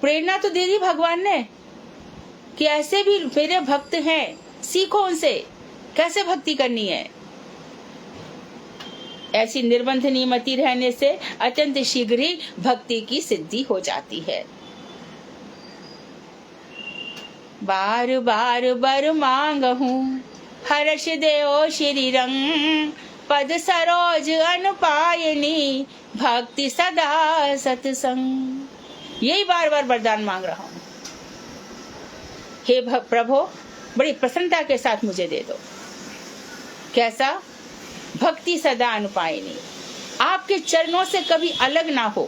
प्रेरणा तो दे दी भगवान ने कि ऐसे भी मेरे भक्त हैं, सीखो उनसे कैसे भक्ति करनी है। ऐसी निर्बंधनीय मति रहने से अत्यंत शीघ्र ही भक्ति की सिद्धि हो जाती है। बार बार बर मांगहूँ हर्ष देओ श्री रंग, पद सरोज अनुपायनी भक्ति सदा सत्संग। यही बार बार वरदान मांग रहा हूँ, हे प्रभु बड़ी प्रसन्नता के साथ मुझे दे दो। कैसा? भक्ति सदा अनुपायनी, आपके चरणों से कभी अलग ना हो,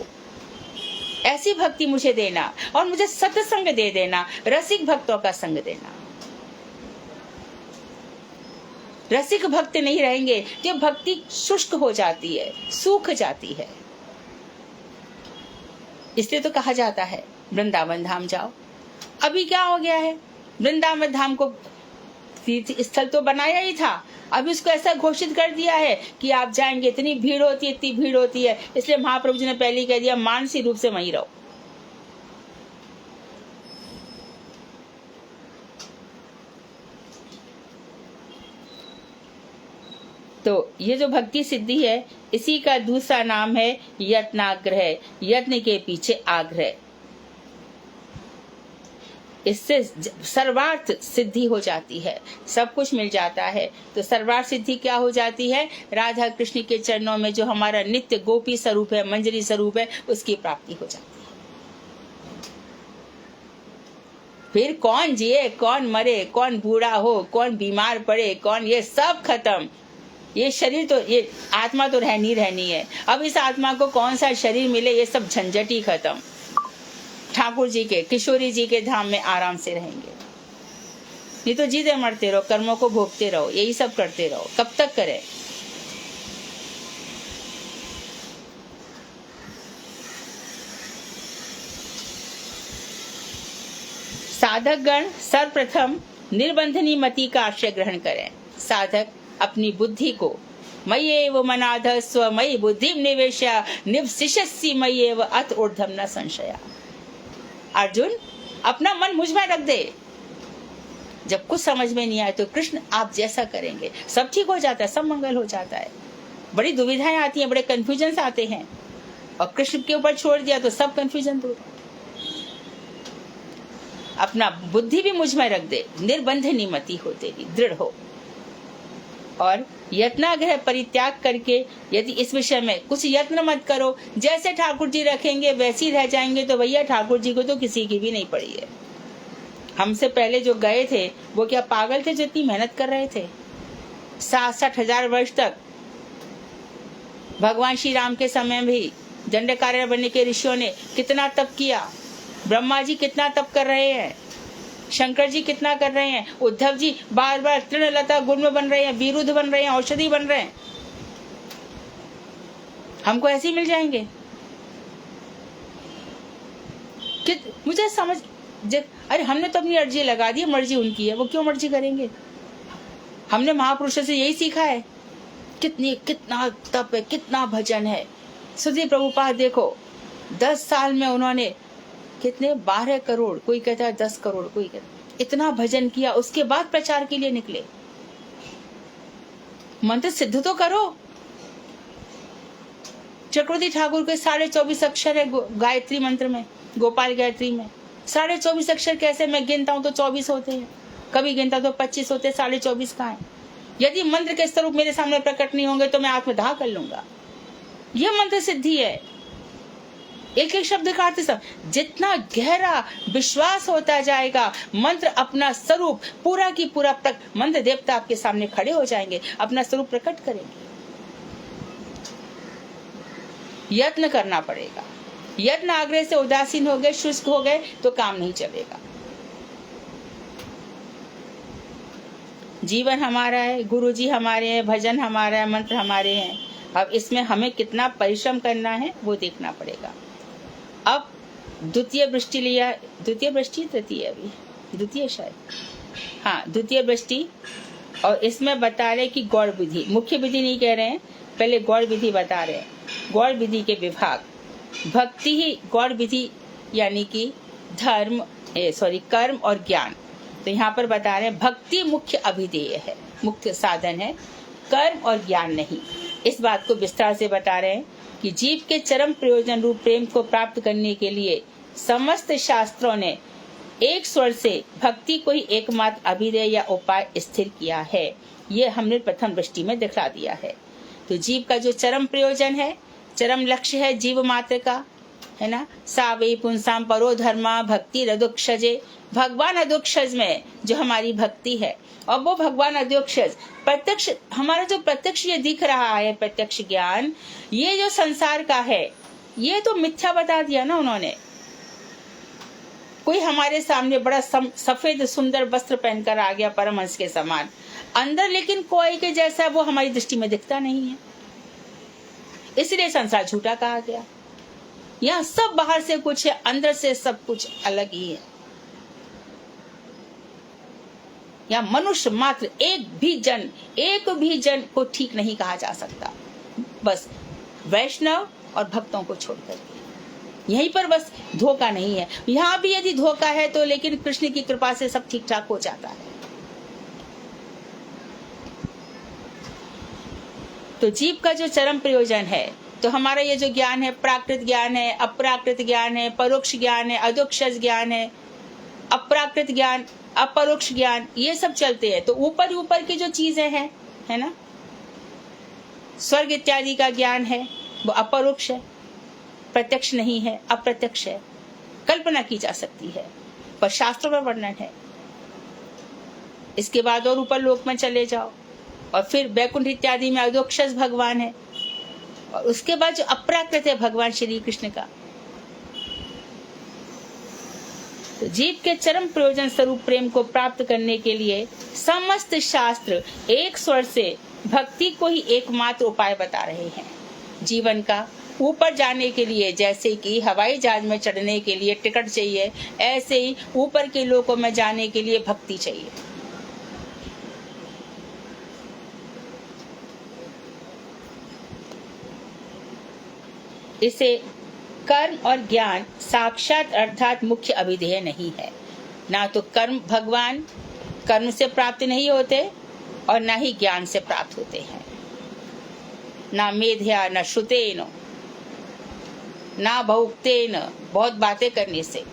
ऐसी भक्ति मुझे देना, और मुझे सत्संग दे देना, रसिक भक्तों का संग देना। रसिक भक्त नहीं रहेंगे तो भक्ति शुष्क हो जाती है, सूख जाती है। इसलिए तो कहा जाता है वृंदावन धाम जाओ। अभी क्या हो गया है, वृंदावन धाम को तीर्थ स्थल तो बनाया ही था, अब इसको ऐसा घोषित कर दिया है कि आप जाएंगे, इतनी भीड़ होती है, इतनी भीड़ होती है, इसलिए महाप्रभु जी ने पहले ही कह दिया मानसी रूप से वहीं रहो। तो ये जो भक्ति सिद्धि है, इसी का दूसरा नाम है यत्नाग्रह, यत्न के पीछे आग्रह। इससे सर्वार्थ सिद्धि हो जाती है, सब कुछ मिल जाता है। तो सर्वार्थ सिद्धि क्या हो जाती है? राधा कृष्ण के चरणों में जो हमारा नित्य गोपी स्वरूप है, मंजरी स्वरूप है, उसकी प्राप्ति हो जाती है। फिर कौन जिए, कौन मरे, कौन बूढ़ा हो, कौन बीमार पड़े, कौन, ये सब खत्म। ये शरीर तो, ये आत्मा तो रहनी है। अब इस आत्मा को कौन सा शरीर मिले, ये सब झंझट ही खत्म। ठाकुर जी के, किशोरी जी के धाम में आराम से रहेंगे। नहीं तो जीते मरते रहो, कर्मों को भोगते रहो, यही सब करते रहो। कब तक करें? साधक गण सर्वप्रथम निर्बंधनी मति का आश्रय ग्रहण करें। साधक अपनी बुद्धि को मय्येव मनाधस्व मयि बुद्धिम निवेश्य निवसिष्यसि मय्येव अत ऊर्ध्वं न संशया। अर्जुन, अपना मन मुझ में रख दे। जब कुछ समझ में नहीं आए तो कृष्ण आप जैसा करेंगे, सब ठीक हो जाता है, सब मंगल हो जाता है। बड़ी दुविधाएं आती हैं, बड़े कंफ्यूजन आते हैं, और कृष्ण के ऊपर छोड़ दिया तो सब कंफ्यूजन दूर। अपना बुद्धि भी मुझ में रख दे, निर्बंधनी मति हो तेरी, दृढ़ हो। और यत्नाग्रह परित्याग करके यदि इस विषय में कुछ यत्न मत करो, जैसे ठाकुर जी रखेंगे वैसे ही रह जाएंगे, तो भैया ठाकुर जी को तो किसी की भी नहीं पड़ी है। हमसे पहले जो गए थे वो क्या पागल थे जो इतनी मेहनत कर रहे थे? 60,000 वर्ष तक भगवान श्री राम के समय भी दंडकारण्य बनने के ऋषियों ने कितना तप किया। ब्रह्मा जी कितना तप कर रहे हैं, शंकर जी कितना कर रहे हैं, उद्धव जी बार बार तृणलता गुण्म बन रहे हैं, विरुद्ध बन रहे हैं, औषधि बन रहे हैं। हमको ऐसे ही मिल जाएंगे? मुझे समझ, अरे हमने तो अपनी अर्जी लगा दी, मर्जी उनकी है, वो क्यों मर्जी करेंगे? हमने महापुरुषों से यही सीखा है। कितना तप है, कितना भजन है। सुधीर प्रभुपाद देखो, 10 साल में उन्होंने कितने 12 करोड़, कोई कहता है 10 करोड़, कोई कहता, इतना भजन किया। उसके बाद प्रचार के लिए निकले। मंत्र सिद्ध तो करो। चक्रवर्ती ठाकुर के 24.5 अक्षर है गायत्री मंत्र में, गोपाल गायत्री में। 24.5 अक्षर कैसे? मैं गिनता हूं तो 24 होते हैं, कभी गिनता तो 25 होते, 24.5 कहाँ है? यदि मंत्र के स्वरूप मेरे सामने प्रकट नहीं होंगे तो मैं आत्मदाह कर लूंगा। यह मंत्र सिद्धि है। एक एक शब्द का अर्थ सब, जितना गहरा विश्वास होता जाएगा, मंत्र अपना स्वरूप पूरा की पूरा मंत्र देवता आपके सामने खड़े हो जाएंगे, अपना स्वरूप प्रकट करेंगे। यत्न करना पड़ेगा। यत्न आग्रह से उदासीन हो गए, शुष्क हो गए तो काम नहीं चलेगा। जीवन हमारा है, गुरुजी हमारे हैं, भजन हमारा है, मंत्र हमारे हैं। अब इसमें हमें कितना परिश्रम करना है वो देखना पड़ेगा। अब द्वितीय वृष्टि लिया, द्वितीय वृष्टि, तृतीय, अभी द्वितीय शायद, हाँ द्वितीय वृष्टि। और इसमें बता रहे कि गौड़ विधि, मुख्य विधि नहीं कह रहे हैं, पहले गौड़ विधि बता रहे हैं। गौड़ विधि के विभाग, भक्ति ही गौड़ विधि, यानी कि कर्म और ज्ञान। तो यहाँ पर बता रहे हैं भक्ति मुख्य अभिधेय है, मुख्य साधन है, कर्म और ज्ञान नहीं। इस बात को विस्तार से बता रहे हैं कि जीव के चरम प्रयोजन रूप प्रेम को प्राप्त करने के लिए समस्त शास्त्रों ने एक स्वर से भक्ति को ही एकमात्र अभिधेय या उपाय स्थिर किया है। ये हमने प्रथम दृष्टि में दिखला दिया है। तो जीव का जो चरम प्रयोजन है, चरम लक्ष्य है जीव मात्र का, है ना, सा वै पुंसाम परो धर्मा भक्ति रदुक्षजे। भगवान अदुक्षज में जो हमारी भक्ति है, और वो भगवान अदुक्षज प्रत्यक्ष, हमारा जो प्रत्यक्ष ये दिख रहा है, प्रत्यक्ष ज्ञान, ये जो संसार का है, ये तो मिथ्या बता दिया ना उन्होंने। कोई हमारे सामने बड़ा सफेद सुंदर वस्त्र पहनकर आ गया परमहंस के समान, अंदर लेकिन कोई के जैसा वो हमारी दृष्टि में दिखता नहीं है, इसलिए संसार झूठा कहा गया। यहाँ सब बाहर से कुछ है, अंदर से सब कुछ अलग ही है। यहाँ मनुष्य मात्र एक भी जन को ठीक नहीं कहा जा सकता, बस वैष्णव और भक्तों को छोड़कर। यहीं पर बस धोखा नहीं है। यहाँ भी यदि धोखा है तो लेकिन कृष्ण की कृपा से सब ठीक ठाक हो जाता है। तो जीव का जो चरम प्रयोजन है, तो हमारा ये जो ज्ञान है, प्राकृत ज्ञान है, अप्राकृत ज्ञान है, परोक्ष ज्ञान है, अदुक्षज ज्ञान है। अपराकृत ज्ञान, अपरोक्ष ज्ञान, ये सब चलते हैं। तो ऊपर ऊपर की जो चीजें हैं, है ना, स्वर्ग इत्यादि का ज्ञान है, वो अपरोक्ष है, प्रत्यक्ष नहीं है, अप्रत्यक्ष है, कल्पना की जा सकती है, पर शास्त्रों में वर्णन है। इसके बाद और ऊपर लोक में चले जाओ, और फिर वैकुंठ इत्यादि में अधोक्षज भगवान है, और उसके बाद जो अपराकृत है भगवान श्री कृष्ण का। तो जीव के चरम प्रयोजन स्वरूप प्रेम को प्राप्त करने के लिए समस्त शास्त्र एक स्वर से भक्ति को ही एकमात्र उपाय बता रहे हैं। जीवन का ऊपर जाने के लिए, जैसे कि हवाई जहाज में चढ़ने के लिए टिकट चाहिए, ऐसे ही ऊपर के लोकों में जाने के लिए भक्ति चाहिए। इसे कर्म और ज्ञान साक्षात अर्थात मुख्य अभिधेय नहीं है। ना तो कर्म भगवान कर्म से प्राप्त नहीं होते और ना ही ज्ञान से प्राप्त होते हैं। ना मेध्या न श्रुतेन ना भौक्तेन, बहुत बातें करने से।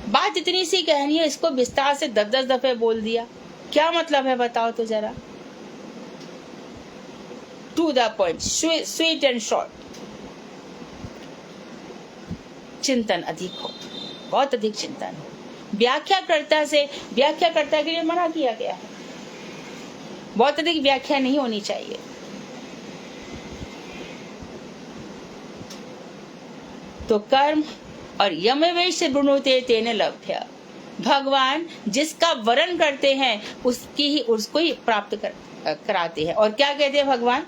बात इतनी सी कहनी है, इसको विस्तार से 10-10 दफे बोल दिया, क्या मतलब है बताओ तो जरा। To the point, sweet and short. चिंतन अधिक हो, बहुत अधिक चिंतन हो। व्याख्याकर्ता के लिए मना किया गया है, बहुत अधिक व्याख्या नहीं होनी चाहिए। तो कर्म और यमवेश वृणुते तेन लभ्य, भगवान जिसका वरण करते हैं उसको ही प्राप्त कराते हैं। और क्या कहते हैं भगवान,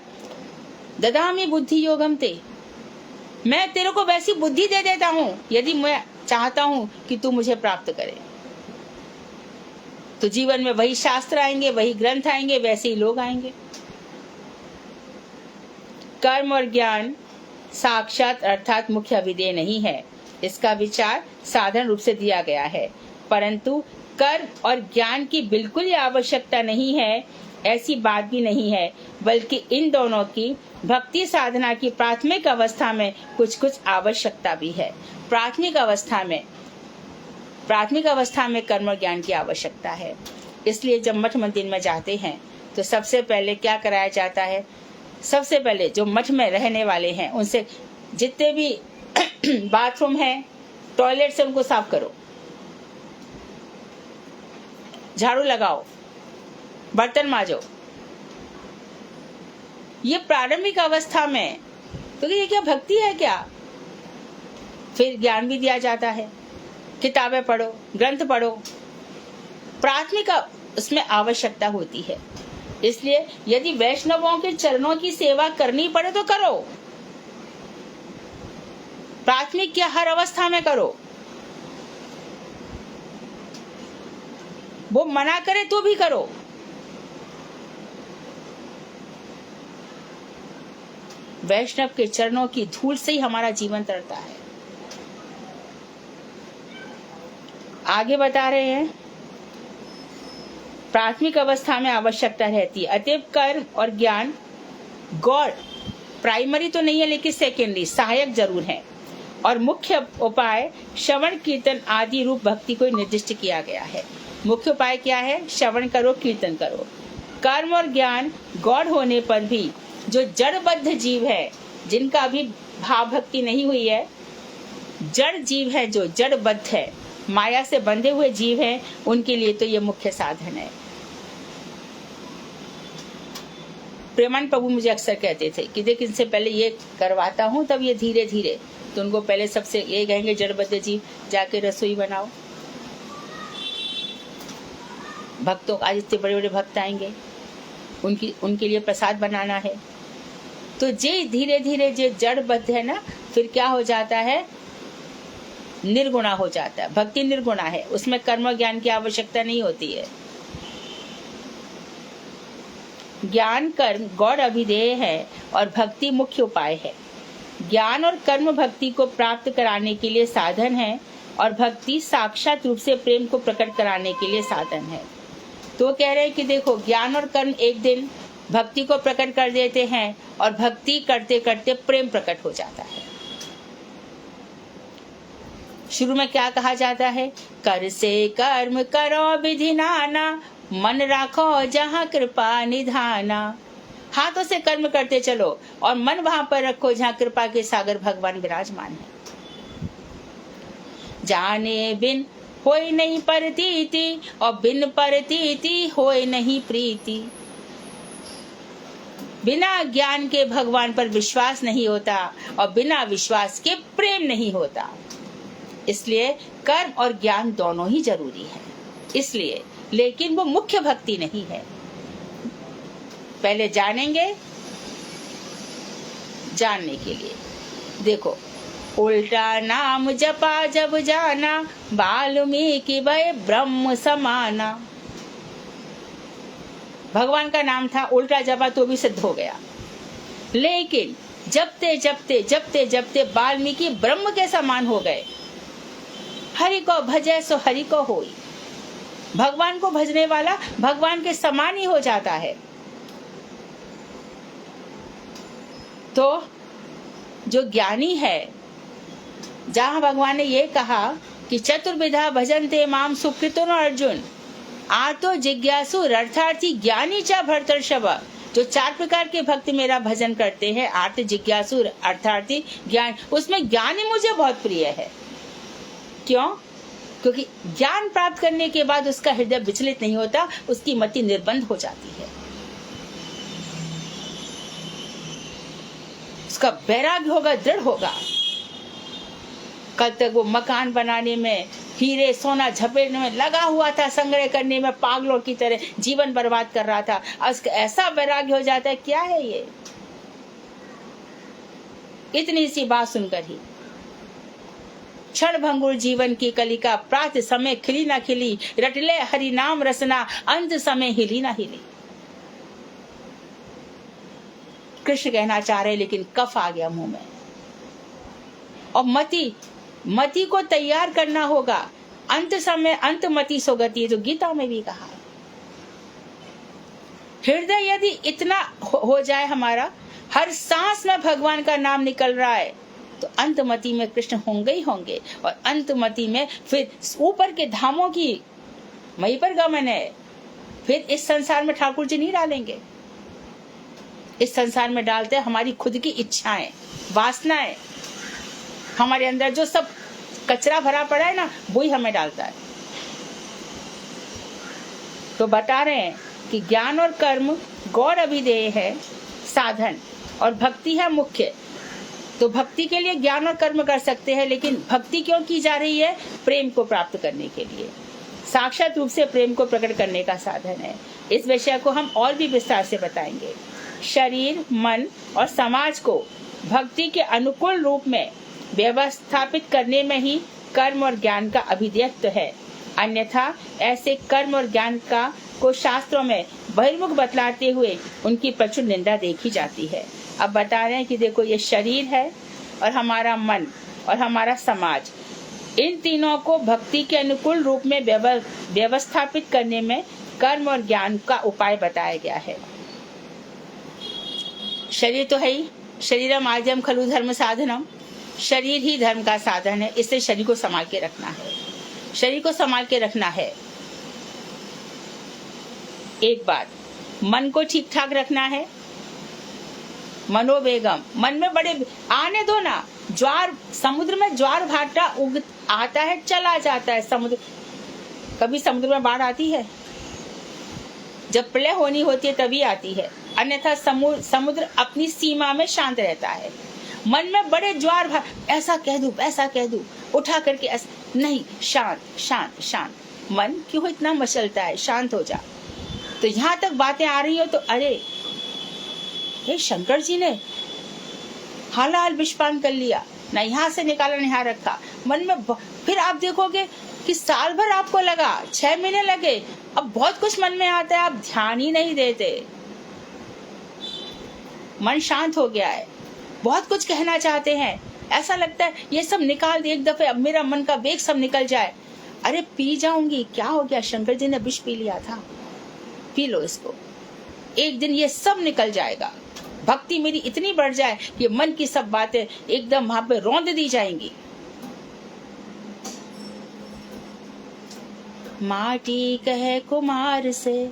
ददामि बुद्धि योगम ते, मैं तेरे को वैसी बुद्धि दे देता हूँ यदि मैं चाहता हूँ कि तू मुझे प्राप्त करे। तो जीवन में वही शास्त्र आएंगे, वही ग्रंथ आएंगे, वैसे ही लोग आएंगे। कर्म और ज्ञान साक्षात अर्थात मुख्य अभिधेय नहीं है, इसका विचार साधारण रूप से दिया गया है। परंतु कर्म और ज्ञान की बिल्कुल ही आवश्यकता नहीं है, ऐसी बात भी नहीं है, बल्कि इन दोनों की भक्ति साधना की प्राथमिक अवस्था में कुछ कुछ आवश्यकता भी है। प्राथमिक अवस्था में कर्म और ज्ञान की आवश्यकता है। इसलिए जब मठ मंदिर में जाते हैं तो सबसे पहले क्या कराया जाता है, सबसे पहले जो मठ में रहने वाले हैं उनसे जितने भी बाथरूम हैं, टॉयलेट से उनको साफ करो, झाड़ू लगाओ, बर्तन मांजो। ये प्रारंभिक अवस्था में, तो ये क्या भक्ति है क्या? फिर ज्ञान भी दिया जाता है, किताबें पढ़ो, ग्रंथ पढ़ो, प्राथमिक उसमें आवश्यकता होती है। इसलिए यदि वैष्णवों के चरणों की सेवा करनी पड़े तो करो, प्राथमिक क्या हर अवस्था में करो। वो मना करे तो भी करो। वैष्णव के चरणों की धूल से ही हमारा जीवन तरता है। आगे बता रहे हैं, प्राथमिक अवस्था में आवश्यकता रहती है, अतएव कर्म और ज्ञान गॉड प्राइमरी तो नहीं है लेकिन सेकेंडरी सहायक जरूर है, और मुख्य उपाय श्रवण कीर्तन आदि रूप भक्ति को निर्दिष्ट किया गया है। मुख्य उपाय क्या है? श्रवण करो, कीर्तन करो। कर्म और ज्ञान गॉड होने पर भी जो जड़बद्ध जीव है, जिनका अभी भाव भक्ति नहीं हुई है, जड़ जीव है, जो जड़बद्ध है, माया से बंधे हुए जीव हैं, उनके लिए तो ये मुख्य साधन है। प्रेमानंद प्रभु मुझे अक्सर कहते थे कि देख, इनसे पहले ये करवाता हूँ तब ये धीरे धीरे, तो उनको पहले सबसे ये कहेंगे जड़बद्ध जीव जाके रसोई बनाओ। भक्तों, आज इतने बड़े बड़े भक्त आएंगे, उनके लिए प्रसाद बनाना है। तो जे धीरे धीरे जो जड़बद्ध है ना, फिर क्या हो जाता है, निर्गुणा हो जाता है। भक्ति निर्गुणा है, उसमें कर्म ज्ञान की आवश्यकता नहीं होती है। ज्ञान कर्म गौड़ अभिधेय है और भक्ति मुख्य उपाय है। ज्ञान और कर्म भक्ति को प्राप्त कराने के लिए साधन है, और भक्ति साक्षात रूप से प्रेम को प्रकट कराने के लिए साधन है। तो कह रहे हैं कि देखो, ज्ञान और कर्म एक दिन भक्ति को प्रकट कर देते हैं, और भक्ति करते करते प्रेम प्रकट हो जाता है। शुरू में क्या कहा जाता है? कर से कर्म करो विधि नाना, मन राखो जहाँ कृपा निधाना। हाथों से कर्म करते चलो और मन वहां पर रखो जहाँ कृपा के सागर भगवान विराजमान है। जाने बिन होय नहीं परतीति, और बिन परतीति होय नहीं प्रीति। बिना ज्ञान के भगवान पर विश्वास नहीं होता और बिना विश्वास के प्रेम नहीं होता। इसलिए कर्म और ज्ञान दोनों ही जरूरी है। इसलिए, लेकिन वो मुख्य भक्ति नहीं है। पहले जानेंगे जानने के लिए। देखो, उल्टा नाम जपा जब जाना, वाल्मीकि भय ब्रह्म समाना। भगवान का नाम था, उल्टा जपा तो भी सिद्ध हो गया। लेकिन जपते जपते जपते जपते वाल्मीकि ब्रह्म के समान हो गए। हरि को भजे सो हरि को होई। भगवान को भजने वाला भगवान के समान ही हो जाता है। तो जो ज्ञानी है, जहां भगवान ने ये कहा कि चतुर्विधा भजन्ते माम सुकृतो अर्जुन, आर्तो जिज्ञासु अर्थार्थी ज्ञानी च भरतर्षभ। जो 4 प्रकार के भक्त मेरा भजन करते हैं, आर्त जिज्ञासु अर्थार्थी ज्ञान, उसमें ज्ञानी मुझे बहुत प्रिय है। क्यों? क्योंकि ज्ञान प्राप्त करने के बाद उसका हृदय विचलित नहीं होता, उसकी मति निर्बंध हो जाती है, उसका वैराग्य होगा, दृढ़ होगा। कल तक वो मकान बनाने में, हीरे सोना झपेटने में लगा हुआ था, संग्रह करने में पागलों की तरह जीवन बर्बाद कर रहा था। आज ऐसा वैराग्य हो जाता है, क्या है ये? इतनी सी बात सुनकर ही क्षण भंगुर जीवन की कलिका, प्रात समय खिली ना खिली, रटले हरि नाम रसना, अंत समय हिली ना हिली। कृष्ण कहना चाह रहे, लेकिन कफ आ गया मुंह में। और मति को तैयार करना होगा। अंत समय अंत मति सोगति, जो गीता में भी कहा है। हृदय यदि इतना हो जाए हमारा, हर सांस में भगवान का नाम निकल रहा है, तो अंतमति में कृष्ण होंगे ही होंगे। और अंतमति में फिर ऊपर के धामों की वहीं पर गमन है। फिर इस संसार में ठाकुर जी नहीं डालेंगे। इस संसार में डालते हमारी खुद की इच्छाएं, वासनाएं। हमारे अंदर जो सब कचरा भरा पड़ा है ना, वही हमें डालता है। तो बता रहे हैं कि ज्ञान और कर्म गौर अभिधेय है साधन, और भक्ति है मुख्य। तो भक्ति के लिए ज्ञान और कर्म कर सकते हैं, लेकिन भक्ति क्यों की जा रही है? प्रेम को प्राप्त करने के लिए। साक्षात रूप से प्रेम को प्रकट करने का साधन है। इस विषय को हम और भी विस्तार से बताएंगे। शरीर, मन और समाज को भक्ति के अनुकूल रूप में व्यवस्थापित करने में ही कर्म और ज्ञान का अभिधेयत्व है। अन्यथा ऐसे कर्म और ज्ञान का को शास्त्रों में बहिर्मुख बतलाते हुए उनकी प्रचुर निंदा देखी जाती है। अब बता रहे हैं कि देखो, ये शरीर है और हमारा मन और हमारा समाज, इन तीनों को भक्ति के अनुकूल रूप में व्यवस्थापित करने में कर्म और ज्ञान का उपाय बताया गया है। शरीर तो है ही, शरीरम आद्यम खलु धर्म साधनम। शरीर ही धर्म का साधन है, इसलिए शरीर को संभाल के रखना है। शरीर को संभाल के रखना है। एक बात, मन को ठीक ठाक रखना है। मनोवेगम, मन में बड़े आने दो ना। ज्वार, समुद्र में ज्वार भाटा उग आता है, चला जाता है समुद्र। कभी समुद्र में बाढ़ आती है? जब प्रलय होनी होती है तभी आती है, अन्यथा समुद्र अपनी सीमा में शांत रहता है। मन में बड़े ज्वार भार, ऐसा कह दूं, ऐसा कह दूं, उठा करके ऐसा नहीं, शांत शांत शांत। मन क्यों इतना मचलता है? शांत हो जा। तो यहाँ तक बातें आ रही हो तो अरे हे शंकर जी ने हालाल विषपान कर लिया ना, यहाँ से निकाला नहीं, यहाँ रखा मन में। फिर आप देखोगे कि साल भर आपको लगा, 6 महीने लगे, अब बहुत कुछ मन में आता है, आप ध्यान ही नहीं देते। मन शांत हो गया है, बहुत कुछ कहना चाहते हैं, ऐसा लगता है ये सब निकाल दे एक दफे, अब मेरा मन का वेग सब निकल जाए। अरे पी जाऊंगी, क्या हो गया? शंकर जी ने विष पी लिया था, पी लो इसको, एक दिन ये सब निकल जाएगा। भक्ति मेरी इतनी बढ़ जाए कि मन की सब बातें एकदम वहां पे रौंद दी जाएंगी। माटी कहे कुमार से,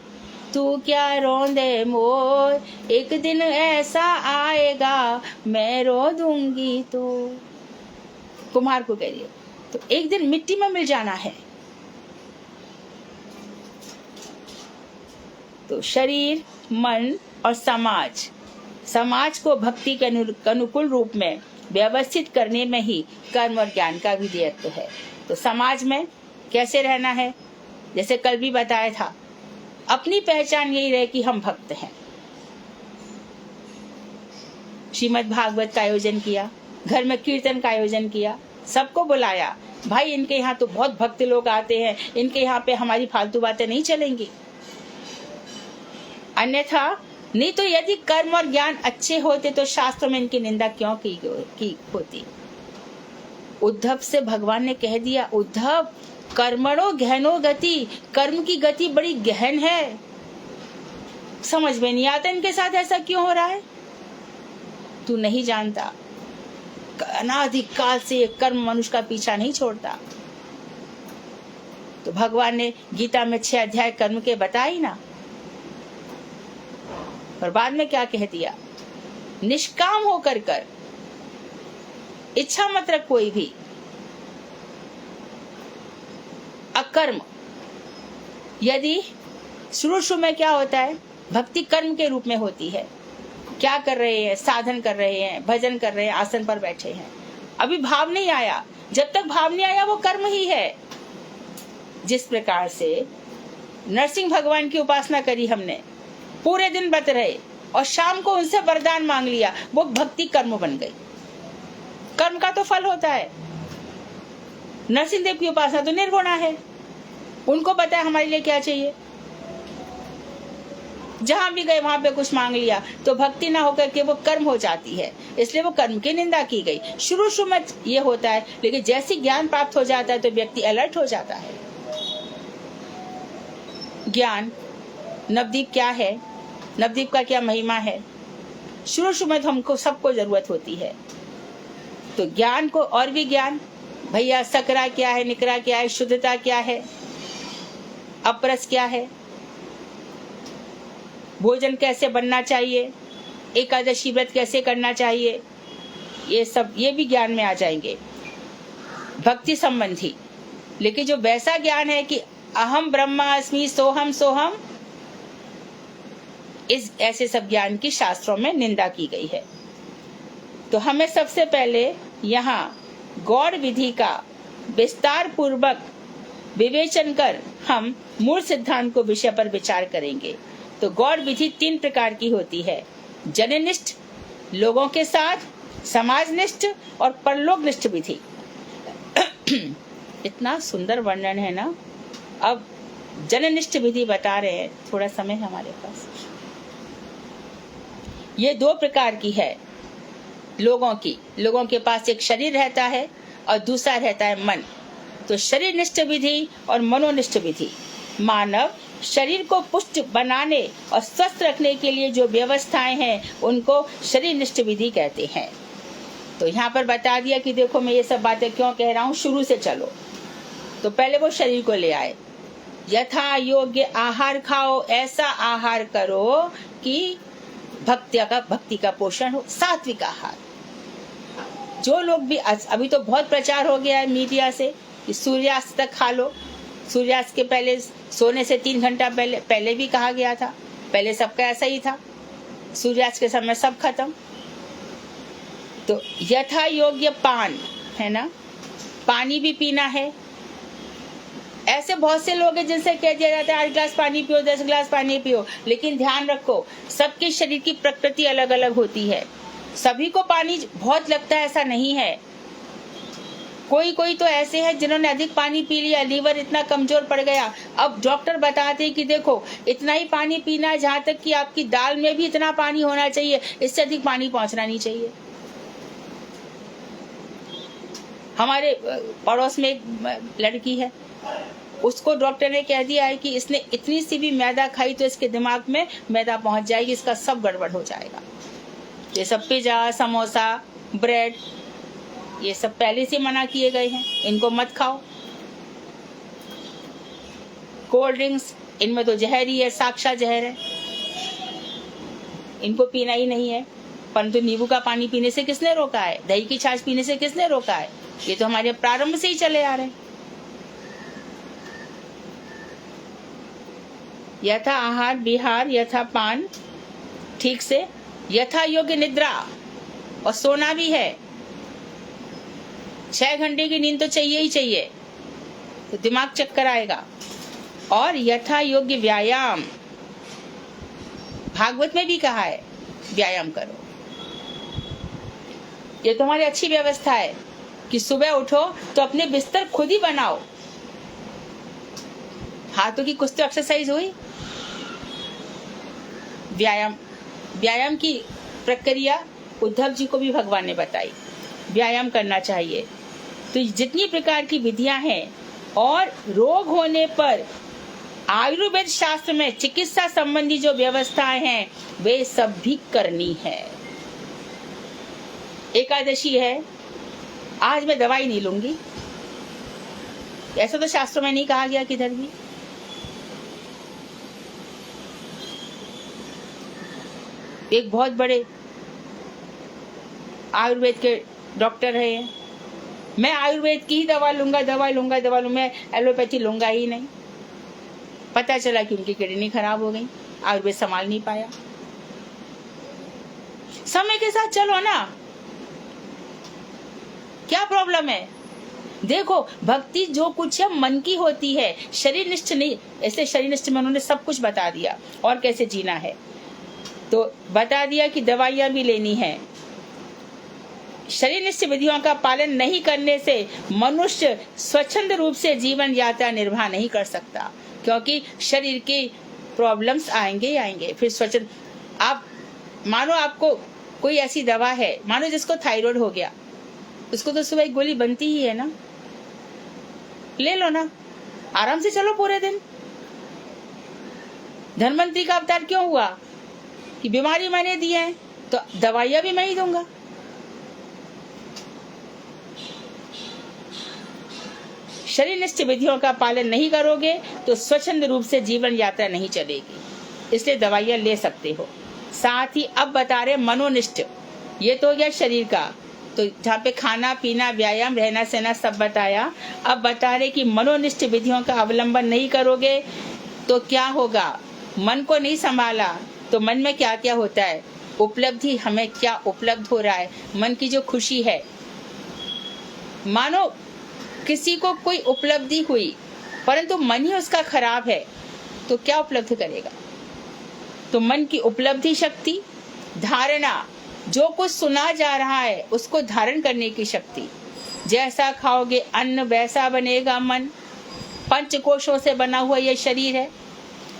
तू क्या रोंदे मोर, एक दिन ऐसा आएगा मैं रो दूंगी तो। कुम्हार को कह रही है, तो एक दिन मिट्टी में मिल जाना है। तो शरीर, मन और समाज, समाज को भक्ति के अनुकूल रूप में व्यवस्थित करने में ही कर्म और ज्ञान का भी दायित्व है। तो समाज में कैसे रहना है, जैसे कल भी बताया था, अपनी पहचान यही रहे कि हम भक्त हैं। श्रीमद् भागवत का आयोजन किया, घर में कीर्तन का आयोजन किया, सबको बुलाया, भाई इनके यहाँ तो बहुत भक्त लोग आते हैं, इनके यहाँ पे हमारी फालतू बातें नहीं चलेंगी। अन्यथा नहीं तो यदि कर्म और ज्ञान अच्छे होते तो शास्त्रों में इनकी निंदा क्यों की होती। उद्धव से भगवान ने कह दिया, उद्धव कर्मणो गहनो गति, कर्म की गति बड़ी गहन है। समझ में नहीं आता इनके साथ ऐसा क्यों हो रहा है। तू नहीं जानता, अनादिकाल से ये कर्म मनुष्य का पीछा नहीं छोड़ता। तो भगवान ने गीता में 6 अध्याय कर्म के बताई ना, और बाद में क्या कह दिया, निष्काम होकर कर, इच्छा मत रख कोई भी, अकर्म। यदि शुरू में क्या होता है, भक्ति कर्म के रूप में होती है। क्या कर रहे हैं, साधन कर रहे हैं, भजन कर रहे हैं, आसन पर बैठे हैं, अभी भाव नहीं आया। जब तक भाव नहीं आया वो कर्म ही है। जिस प्रकार से नरसिंह भगवान की उपासना करी हमने, पूरे दिन व्रत रहे और शाम को उनसे वरदान मांग लिया, वो भक्ति कर्म बन गई। कर्म का तो फल होता है। नरसिंह देव की उपासना तो निर्गुणा है, उनको पता है हमारे लिए क्या चाहिए। जहां भी गए वहां पे कुछ मांग लिया, तो भक्ति ना होकर के वो कर्म हो जाती है, इसलिए वो कर्म की निंदा की गई। शुरू में ये होता है, लेकिन जैसे ज्ञान प्राप्त हो जाता है तो व्यक्ति अलर्ट हो जाता है। ज्ञान, नवदीप क्या है, नवदीप का क्या महिमा है, शुरू में तो हमको सबको जरूरत होती है। तो ज्ञान को और भी ज्ञान, भैया सकरा क्या है, निकरा क्या है, शुद्धता क्या है, अपरस क्या है, भोजन कैसे बनना चाहिए, एकादशी व्रत कैसे करना चाहिए, ये सब ये भी ज्ञान में आ जाएंगे, भक्ति संबंधी। लेकिन जो वैसा ज्ञान है कि अहम ब्रह्मास्मि सोहम सोहम, इस ऐसे सब ज्ञान की शास्त्रों में निंदा की गई है। तो हमें सबसे पहले यहाँ गौड़ विधि का विस्तार पूर्वक विवेचन कर हम मूल सिद्धांत को विषय पर विचार करेंगे। तो गौड़ विधि 3 प्रकार की होती है, जननिष्ठ, लोगों के साथ, समाजनिष्ठ और परलोकनिष्ठ विधि। इतना सुंदर वर्णन है ना। अब जननिष्ठ विधि बता रहे हैं, थोड़ा समय है हमारे पास। ये 2 प्रकार की है लोगों की। लोगों के पास एक शरीर रहता है और दूसरा रहता है मन। तो शरीरनिष्ठ विधि और मनोनिष्ठ विधि। मानव शरीर को पुष्ट बनाने और स्वस्थ रखने के लिए जो व्यवस्थाएं हैं उनको शरीरनिष्ठ विधि कहते हैं। तो यहाँ पर बता दिया कि देखो मैं ये सब बातें क्यों कह रहा हूँ, शुरू से चलो। तो पहले वो शरीर को ले आए, यथा योग्य आहार खाओ, ऐसा आहार करो कि भक्ति का पोषण हो, सात्विक आहार। जो लोग भी, अभी तो बहुत प्रचार हो गया है मीडिया से कि सूर्यास्त तक खा लो, सूर्यास्त के पहले, सोने से 3 घंटा पहले भी कहा गया था। पहले सबका ऐसा ही था, सूर्यास्त के समय सब खत्म। तो यथा योग्य पान है ना, पानी भी पीना है। ऐसे बहुत से लोग हैं जिनसे कह दिया जाता है 8 गिलास पानी पियो, 10 गिलास पानी पियो, लेकिन ध्यान रखो सबके शरीर की प्रकृति अलग अलग होती है। सभी को पानी बहुत लगता है ऐसा नहीं है। कोई कोई तो ऐसे हैं जिन्होंने अधिक पानी पी लिया, लीवर इतना कमजोर पड़ गया, अब डॉक्टर बताते हैं कि देखो इतना ही पानी पीना है, जहाँ तक कि आपकी दाल में भी इतना पानी होना चाहिए, इससे अधिक पानी पहुंचना नहीं चाहिए। हमारे पड़ोस में एक लड़की है, उसको डॉक्टर ने कह दिया है कि इसने इतनी सी भी मैदा खाई तो इसके दिमाग में मैदा पहुंच जाएगी, इसका सब गड़बड़ हो जाएगा। ये सब पिज्जा, समोसा, ब्रेड, ये सब पहले से मना किए गए हैं, इनको मत खाओ। कोल्ड ड्रिंक्स, इनमें तो जहर ही है, साक्षात जहर है, इनको पीना ही नहीं है। परंतु नींबू का पानी पीने से किसने रोका है? दही की छाछ पीने से किसने रोका है? ये तो हमारे प्रारंभ से ही चले आ रहे हैं। यथा आहार विहार यथा पान, ठीक से यथा योग्य निद्रा, और सोना भी है। 6 घंटे की नींद तो चाहिए ही चाहिए, तो दिमाग चक्कर आएगा। और यथा योग्य व्यायाम, भागवत में भी कहा है व्यायाम करो। ये तो हमारी अच्छी व्यवस्था है कि सुबह उठो तो अपने बिस्तर खुद ही बनाओ। हाथों की कुछ तो एक्सरसाइज हुई। व्यायाम की प्रक्रिया उद्धव जी को भी भगवान ने बताई, व्यायाम करना चाहिए। तो जितनी प्रकार की विधियां हैं, और रोग होने पर आयुर्वेद शास्त्र में चिकित्सा संबंधी जो व्यवस्थाएं हैं वे सब भी करनी है। एकादशी है, आज मैं दवाई नहीं लूंगी, ऐसा तो शास्त्रों में नहीं कहा गया किधर भी। एक बहुत बड़े आयुर्वेद के डॉक्टर है, मैं आयुर्वेद की ही दवा लूंगा, मैं एलोपैथी लूंगा ही नहीं। पता चला कि उनकी किडनी खराब हो गई, आयुर्वेद संभाल नहीं पाया। समय के साथ चलो ना, क्या प्रॉब्लम है? देखो, भक्ति जो कुछ है मन की होती है, शरीर निष्ठ नहीं। ऐसे शरीर निष्ठ में उन्होंने सब कुछ बता दिया और कैसे जीना है। तो बता दिया कि दवाइयां भी लेनी है। शरीर निष्ठ विधियों का पालन नहीं करने से मनुष्य स्वच्छंद रूप से जीवन यात्रा निर्वाह नहीं कर सकता, क्योंकि शरीर के प्रॉब्लम्स आएंगे। फिर स्वच्छंद, आप मानो आपको कोई ऐसी दवा है, मानो जिसको थायराइड हो गया, उसको तो सुबह एक गोली बनती ही है ना, ले लो ना, आराम से चलो पूरे दिन। धनवंतरी का अवतार क्यों हुआ? कि बीमारी मैंने दी है तो दवाइयां भी मैं ही दूंगा। शरीर निष्ठ विधियों का पालन नहीं करोगे तो स्वच्छंद रूप से जीवन यात्रा नहीं चलेगी, इसलिए दवाइयां ले सकते हो। साथ ही अब बता रहे मनोनिष्ठ, ये तो हो गया शरीर का, तो जहाँ पे खाना पीना व्यायाम रहना सहना सब बताया। अब बता रहे कि मनोनिष्ठ विधियों का अवलंबन नहीं करोगे तो क्या होगा? मन को नहीं संभाला तो मन में क्या क्या होता है, उपलब्धि, हमें क्या उपलब्ध हो रहा है, मन की जो खुशी है। मानो किसी को कोई उपलब्धि हुई परंतु मन ही उसका खराब है तो क्या उपलब्ध करेगा? तो मन की उपलब्धि शक्ति, धारणा, जो कुछ सुना जा रहा है उसको धारण करने की शक्ति। जैसा खाओगे अन्न वैसा बनेगा मन। पंच कोशों से बना हुआ ये शरीर है।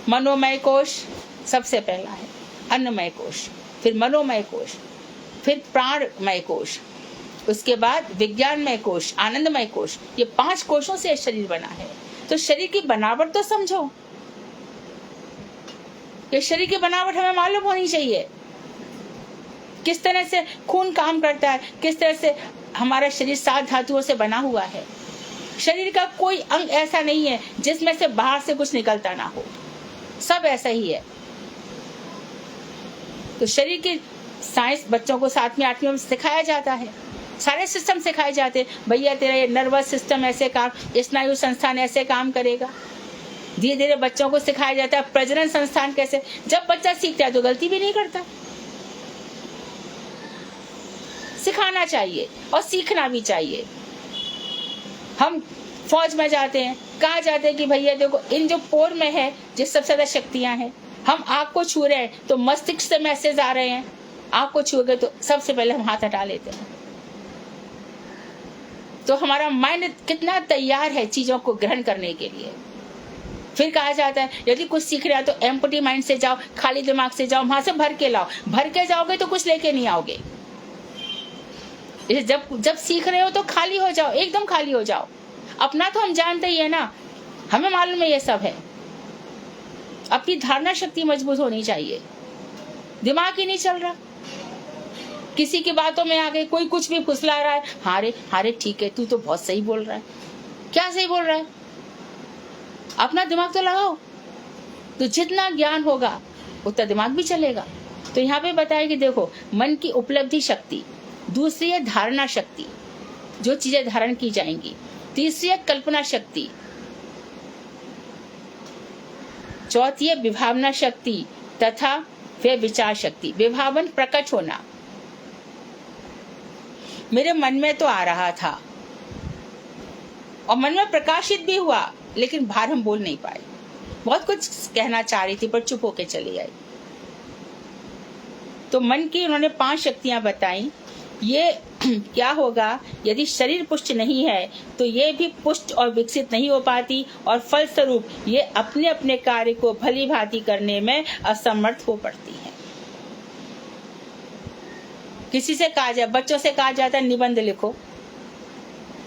मनोमय कोश सबसे पहला है, अन्नमय कोश, फिर मनोमय कोश, फिर प्राणमय कोश, उसके बाद विज्ञानमय कोश, आनंदमय कोश। ये 5 कोशों से शरीर बना है। तो शरीर की बनावट तो समझो, ये शरीर की बनावट हमें मालूम होनी चाहिए। किस तरह से खून काम करता है, किस तरह से हमारा शरीर 7 धातुओं से बना हुआ है। शरीर का कोई अंग ऐसा नहीं है जिसमें से बाहर से कुछ निकलता ना हो, सब ऐसा ही है। तो शरीर की साइंस बच्चों को 7वीं 8वीं में सिखाया जाता है, सारे सिस्टम सिखाए जाते हैं। भैया तेरा ये नर्वस सिस्टम ऐसे काम, स्नायु संस्थान ऐसे काम करेगा। धीरे धीरे बच्चों को सिखाया जाता है प्रजनन संस्थान कैसे। जब बच्चा सीखता है तो गलती भी नहीं करता। सिखाना चाहिए और सीखना भी चाहिए। हम फौज में जाते हैं, कहा जाते हैं कि भैया देखो इन जो पोर में है जिस सबसे ज्यादा शक्तियां हैं, हम आँख को छू रहे हैं तो मस्तिष्क से मैसेज आ रहे हैं, आँख को छू गए तो सबसे पहले हम हाथ हटा लेते हैं। तो हमारा माइंड कितना तैयार है चीजों को ग्रहण करने के लिए। फिर कहा जाता है यदि कुछ सीख रहे हो तो एम्प्टी माइंड से जाओ, खाली दिमाग से जाओ, वहां से भर के लाओ। भर के जाओगे तो कुछ लेके नहीं आओगे। जब सीख रहे हो तो खाली हो जाओ, एकदम खाली हो जाओ। अपना तो हम जानते ही है ना, हमें मालूम है ये सब है। अपनी धारणा शक्ति मजबूत होनी चाहिए। दिमाग ही नहीं चल रहा, किसी की बातों में आ गए, कोई कुछ भी फुसला रहा है, हारे ठीक है तू तो बहुत सही बोल रहा है। क्या सही बोल रहा है? अपना दिमाग तो लगाओ। तो जितना ज्ञान होगा उतना दिमाग भी चलेगा। तो यहाँ पे बताया कि देखो, मन की उपलब्धि शक्ति, दूसरी है धारणा शक्ति, जो चीजें धारण की जाएंगी, तीसरी है कल्पना शक्ति, चौथी है विभावना शक्ति तथा फिर विचार शक्ति। विभावन प्रकट होना, मेरे मन में तो आ रहा था और मन में प्रकाशित भी हुआ, लेकिन बाहर हम बोल नहीं पाए। बहुत कुछ कहना चाह रही थी पर चुप होके चली आई। तो मन की उन्होंने 5 शक्तियां बताई। ये क्या होगा, यदि शरीर पुष्ट नहीं है तो ये भी पुष्ट और विकसित नहीं हो पाती, और फलस्वरूप ये अपने अपने कार्य को भली भांति करने में असमर्थ हो पड़ती है। किसी से कहा जाए, बच्चों से कहा जाता है निबंध लिखो,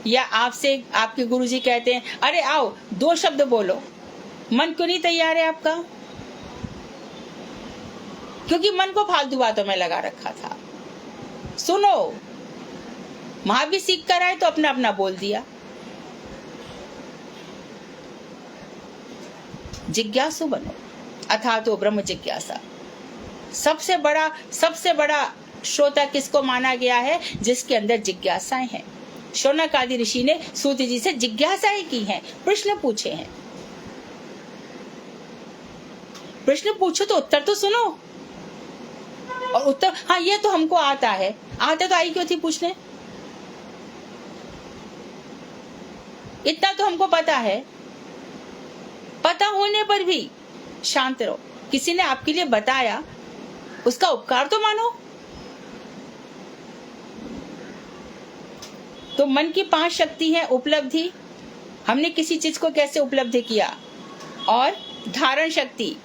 या आपसे आपके गुरुजी कहते हैं अरे आओ 2 शब्द बोलो, मन क्यों नहीं तैयार है आपका? क्योंकि मन को फालतू बातों में लगा रखा था। सुनो, वहां भी सीख कर आए तो अपना अपना बोल दिया। जिज्ञासु बनो, अथा तो ब्रह्म जिज्ञासा। सबसे बड़ा श्रोता किसको माना गया है? जिसके अंदर जिज्ञासाएं हैं। शौनक आदि ऋषि ने सूत जी से जिज्ञासाएं की हैं, प्रश्न पूछे हैं। प्रश्न पूछो तो उत्तर तो सुनो, और उत्तर हाँ ये तो हमको आता है, आता तो आई क्यों थी पूछने? इतना तो हमको पता है। पता होने पर भी शांत रहो। किसी ने आपके लिए बताया, उसका उपकार तो मानो। तो मन की 5 शक्ति है। उपलब्धि, हमने किसी चीज को कैसे उपलब्धि किया, और धारण शक्ति,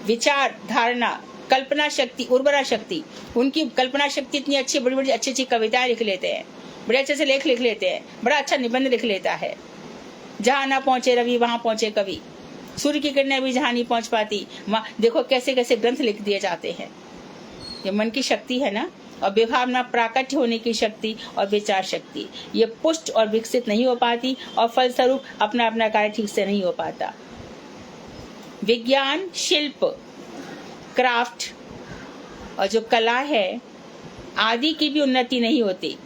विचार धारणा, कल्पना शक्ति, उर्वरा शक्ति। उनकी कल्पना शक्ति इतनी अच्छी, बड़ी बड़ी अच्छी अच्छी कविताएं लिख लेते हैं, बड़े अच्छे से लेख लिख लेते हैं, बड़ा अच्छा निबंध लिख लेता है। जहां ना पहुंचे रवि वहां पहुंचे कवि, सूर्य की किरणें भी जहां नहीं पहुंच पाती वहां देखो कैसे कैसे ग्रंथ लिख दिए जाते हैं। ये मन की शक्ति है ना। और विभावना, प्राकट्य होने की शक्ति, और विचार शक्ति, ये पुष्ट और विकसित नहीं हो पाती, और फलस्वरूप अपना अपना कार्य ठीक से नहीं हो पाता। विज्ञान, शिल्प, क्राफ्ट और जो कला है आदि की भी उन्नति नहीं होती।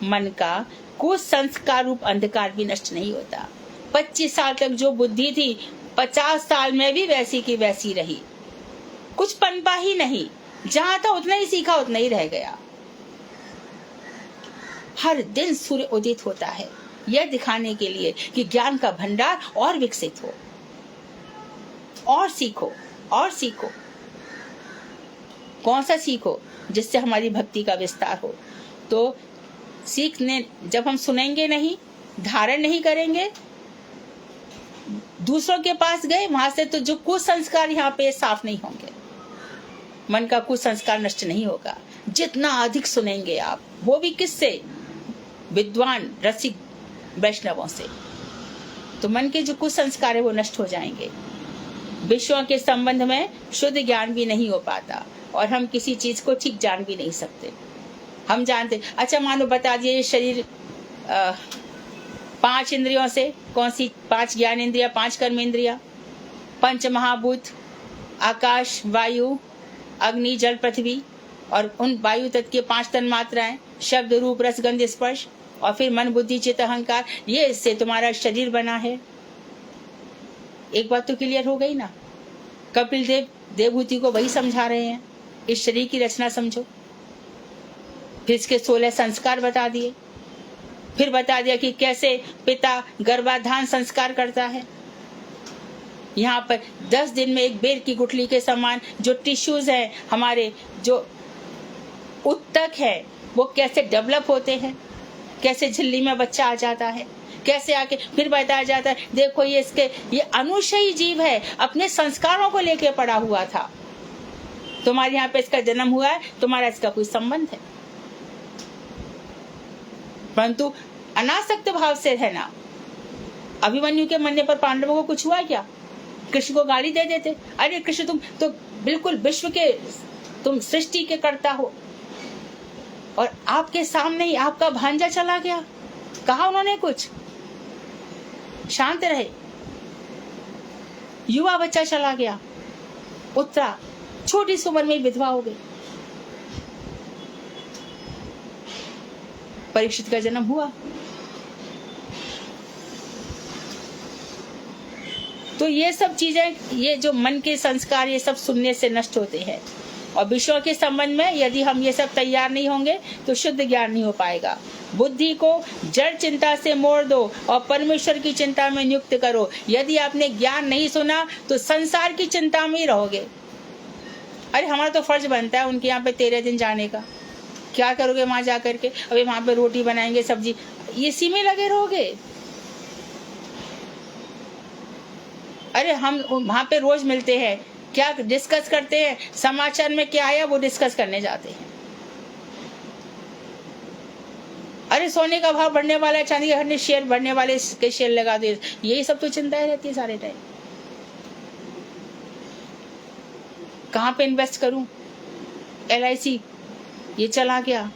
मन का कुसंस्कार रूप अंधकार भी नष्ट नहीं होता। 25 साल तक जो बुद्धि थी 50 साल में भी वैसी की वैसी रही, कुछ पनपा ही नहीं। जहां था उतना ही सीखा, उतना ही रह गया। हर दिन सूर्य उदित होता है, यह दिखाने के लिए कि ज्ञान का भंडार और विकसित हो, और सीखो और सीखो। कौन सा सीखो? जिससे हमारी भक्ति का विस्तार हो। तो सीखने, जब हम सुनेंगे नहीं, धारण नहीं करेंगे, दूसरों के पास गए, वहां से तो जो कुसंस्कार यहाँ पे साफ नहीं होंगे, मन का कुसंस्कार नष्ट नहीं होगा। जितना अधिक सुनेंगे आप, वो भी किससे? विद्वान रसिक वैष्णवों से, तो मन के जो कुसंस्कार है वो नष्ट हो जाएंगे। विषयों के संबंध में शुद्ध ज्ञान भी नहीं हो पाता, और हम किसी चीज को ठीक जान भी नहीं सकते। हम जानते, अच्छा मानो बता दिए शरीर 5 इंद्रियों से, कौन सी 5 ज्ञान इंद्रिया, 5 कर्म इंद्रिया, 5 महाभूत, आकाश, वायु, अग्नि, जल, पृथ्वी, और उन वायु तत्व के 5 तन मात्राएं, शब्द, रूप, रस, गंध, स्पर्श, और फिर मन, बुद्धि, चित्त, अहंकार। ये इससे तुम्हारा शरीर बना है। एक बात तो क्लियर हो गई ना। कपिल देव देवभूति को वही समझा रहे हैं, इस शरीर की रचना समझो। फिर इसके 16 संस्कार बता दिए, फिर बता दिया कि कैसे पिता गर्भाधान संस्कार करता है। यहाँ पर 10 दिन में एक बेर की गुठली के समान जो टिश्यूज हैं हमारे, जो उत्तक है, वो कैसे डेवलप होते हैं, कैसे झिल्ली में बच्चा आ जाता है, कैसे आके फिर बताया जाता है देखो ये अनुशयी जीव है, अपने संस्कारों को लेके पड़ा हुआ था। तुम्हारे यहाँ पे इसका जन्म हुआ है, तुम्हारा इसका कोई संबंध है, परंतु अनासक्त भाव से है ना। अभिमन्यु के मरने पर पांडवों को कुछ हुआ क्या? कृष्ण को गाली दे देते, अरे कृष्ण तुम तो बिल्कुल विश्व के, तुम सृष्टि के कर्ता हो, और आपके सामने ही आपका भांजा चला गया। कहा उन्होंने कुछ? शांत रहे। युवा बच्चा चला गया, उतरा, छोटी सी उम्र में विधवा हो गई। परीक्षित का जन्म हुआ। तो ये सब चीजें, ये जो मन के संस्कार, ये सब सुनने से नष्ट होते हैं। और विषयों के संबंध में यदि हम ये सब तैयार नहीं होंगे तो शुद्ध ज्ञान नहीं हो पाएगा। बुद्धि को जड़ चिंता से मोड़ दो और परमेश्वर की चिंता में नियुक्त करो। यदि आपने ज्ञान नहीं सुना तो संसार की चिंता में ही रहोगे। अरे हमारा तो फर्ज बनता है उनके यहाँ पे 13 दिन जाने का। क्या करोगे वहां जा करके? अभी वहां पे रोटी बनाएंगे, सब्जी, इसी में लगे रहोगे। अरे हम वहां पे रोज मिलते हैं, क्या डिस्कस करते हैं? समाचार में क्या आया वो डिस्कस करने जाते हैं। अरे सोने का भाव बढ़ने वाला है, चांदी के शेयर बढ़ने वाले के शेयर लगा दे, यही सब तो चिंताएं रहती है सारे टाइम। कहाँ पे इन्वेस्ट करूं? LIC ये चला गया,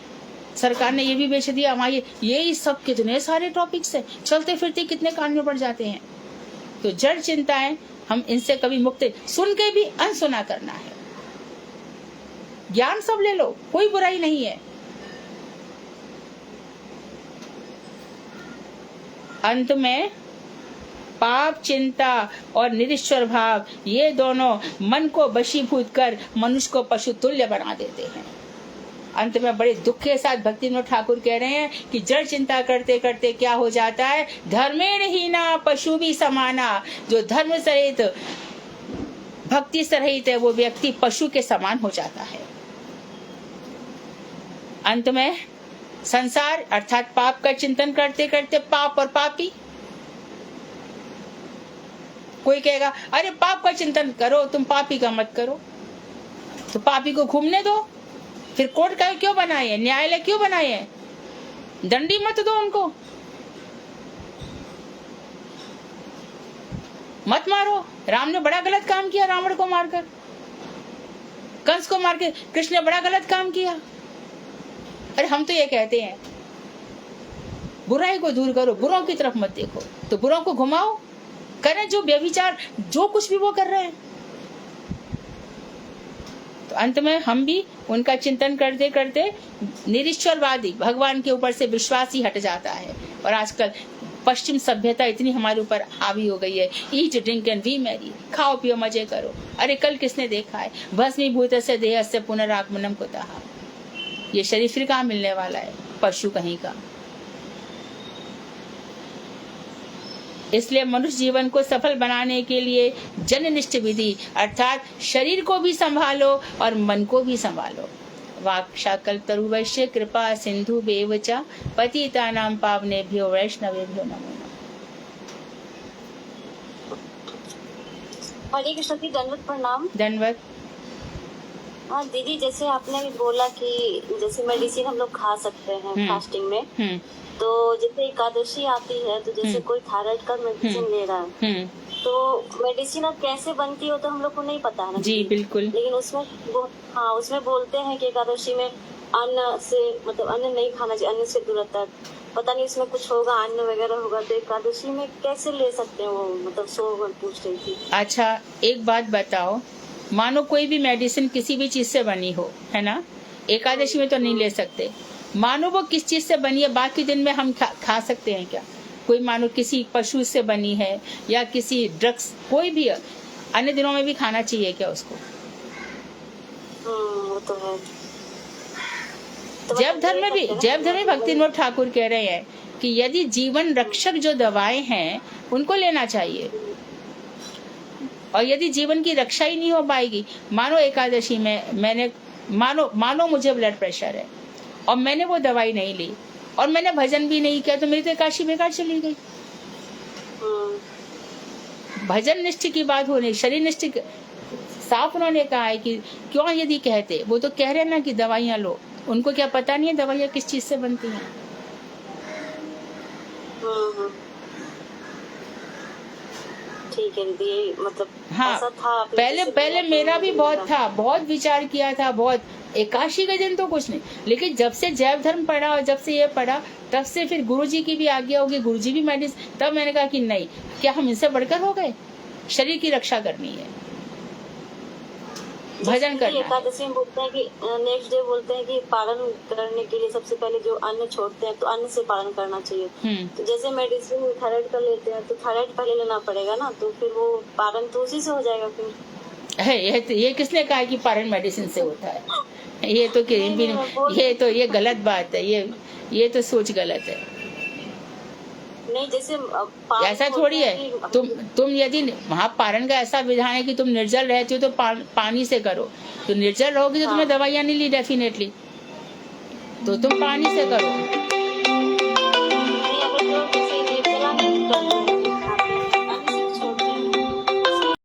सरकार ने ये भी बेच दिया, हमारे यही सब कितने सारे टॉपिक्स है, चलते फिरते कितने कान में पड़ जाते हैं। तो जड़ चिंताएं हम इनसे कभी मुक्त, सुन के भी अनसुना करना है। ज्ञान सब ले लो, कोई बुराई नहीं है। अंत में पाप, चिंता और निरीश्वर भाव, ये दोनों मन को वशीभूत कर मनुष्य को पशु तुल्य बना देते हैं। अंत में बड़े दुख के साथ भक्ति विनोद ठाकुर कह रहे हैं कि जड़ चिंता करते करते क्या हो जाता है? धर्मेण हीना पशु भी समाना। जो धर्म सहित, भक्ति से रहित है वो व्यक्ति पशु के समान हो जाता है। अंत में संसार अर्थात पाप का चिंतन करते करते पाप और पापी। कोई कहेगा अरे पाप का चिंतन करो, तुम पापी का मत करो। तो पापी को घूमने दो, फिर कोर्ट का क्यों बनाए हैं, न्यायालय क्यों बनाए हैं? दंडी मत दो उनको, मत मारो। राम ने बड़ा गलत काम किया, रावण को मारकर, कंस को मार के कृष्ण ने बड़ा गलत काम किया। अरे हम तो ये कहते हैं बुराई को दूर करो, बुरों की तरफ मत देखो। तो बुरों को घुमाओ, करें जो व्यभिचार, जो कुछ भी वो कर रहे हैं। तो अंत में हम भी उनका चिंतन करते करते निरीश्वरवादी, भगवान के ऊपर से विश्वास ही हट जाता है। और आजकल पश्चिम सभ्यता इतनी हमारे ऊपर हावी हो गई है, eat drink and B Mary, खाओ पियो मजे करो। अरे कल किसने देखा है भस्मीभूत से देह से पुनरागमनम कुतः, ये शरीर फिर कहाँ मिलने वाला है, पशु कहीं का। इसलिए मनुष्य जीवन को सफल बनाने के लिए जननिष्ठ विधि अर्थात शरीर को भी संभालो और मन को भी संभालो। वाक्शाकल्पतरुवैश्य कृपा सिंधु बेवचा पतितानां पावनेभ्यो वैष्णवेभ्यो नमो नमः। हरे कृष्ण की दंडवत प्रणाम। दंडवत। हाँ दीदी, जैसे आपने भी बोला कि जैसे मेडिसिन हम लोग खा सकते हैं फास्टिंग में, तो जैसे एकादशी आती है तो जैसे कोई थायराइड का मेडिसिन ले रहा है तो मेडिसिन अब कैसे बनती हो तो हम लोग को नहीं पता है ना जी बिल्कुल। लेकिन उसमें बोलते हैं कि एकादशी में अन्न से मतलब अन्न नहीं खाना चाहिए, अन्न से दूरता, पता नहीं इसमें कुछ होगा, अन्न वगैरह होगा, तो एकादशी में कैसे ले सकते हैं वो, मतलब पूछ रही थी। अच्छा एक बात बताओ, मानो कोई भी मेडिसिन किसी भी चीज से बनी हो, है ना, एकादशी में तो नहीं ले सकते। मानो वो किस चीज से बनी है, बाकी दिन में हम खा सकते हैं क्या? कोई मानो किसी पशु से बनी है या किसी ड्रग्स, कोई भी अन्य दिनों में भी खाना चाहिए क्या उसको? वो तो है। जैव धर्म में भक्ति विनोद ठाकुर कह रहे हैं कि यदि जीवन रक्षक जो दवाएं हैं उनको लेना चाहिए, और यदि जीवन की रक्षा ही नहीं हो पाएगी, मानो एकादशी में मैंने मानो मुझे ब्लड प्रेशर है और मैंने वो दवाई नहीं ली और मैंने भजन भी नहीं किया, तो मेरी तो एकादशी बेकार चली गई। भजन निष्ठ की बात हो रही, शरीर निष्ठ साफ उन्होंने कहा है कि क्यों यदि कहते, वो तो कह रहे हैं ना कि दवाइयाँ लो, उनको क्या पता नहीं है दवाइयाँ किस चीज से बनती हैं। ठीक है दीदी, मतलब हाँ ऐसा था पहले मेरा भी बहुत था, बहुत विचार किया था, बहुत एकादशी के दिन तो कुछ नहीं, लेकिन जब से जैव धर्म पढ़ा और जब से ये पढ़ा तब से फिर गुरुजी की भी आज्ञा होगी, गुरुजी भी मेडिसिन, तब मैंने कहा कि नहीं, क्या हम इनसे बढ़कर हो गए? शरीर की रक्षा करनी है, भजन करना है। एकादशी में बोलते हैं कि नेक्स्ट डे बोलते हैं कि पालन करने के लिए सबसे पहले जो अन्न छोड़ते हैं तो अन्न से पालन करना चाहिए। तो जैसे मेडिसिन थायराइड का लेते हैं तो थायराइड पहले लेना पड़ेगा ना, तो फिर वो पालन तो उसी से हो जाएगा फिर। ये किसने कहा कि पालन मेडिसिन से होता है? ये तो ये गलत बात है, ये तो सोच गलत है। नहीं, जैसे ऐसा थोड़ी है, तुम यदि वहाँ पारण का ऐसा विधान है कि तुम निर्जल रहते हो तो पानी से करो, तो निर्जल रहोगी तो तुम्हें दवाइयाँ नहीं ली डेफिनेटली, तो तुम पानी से करो। नहीं, अगर जो जैसे निर्जला नहीं करते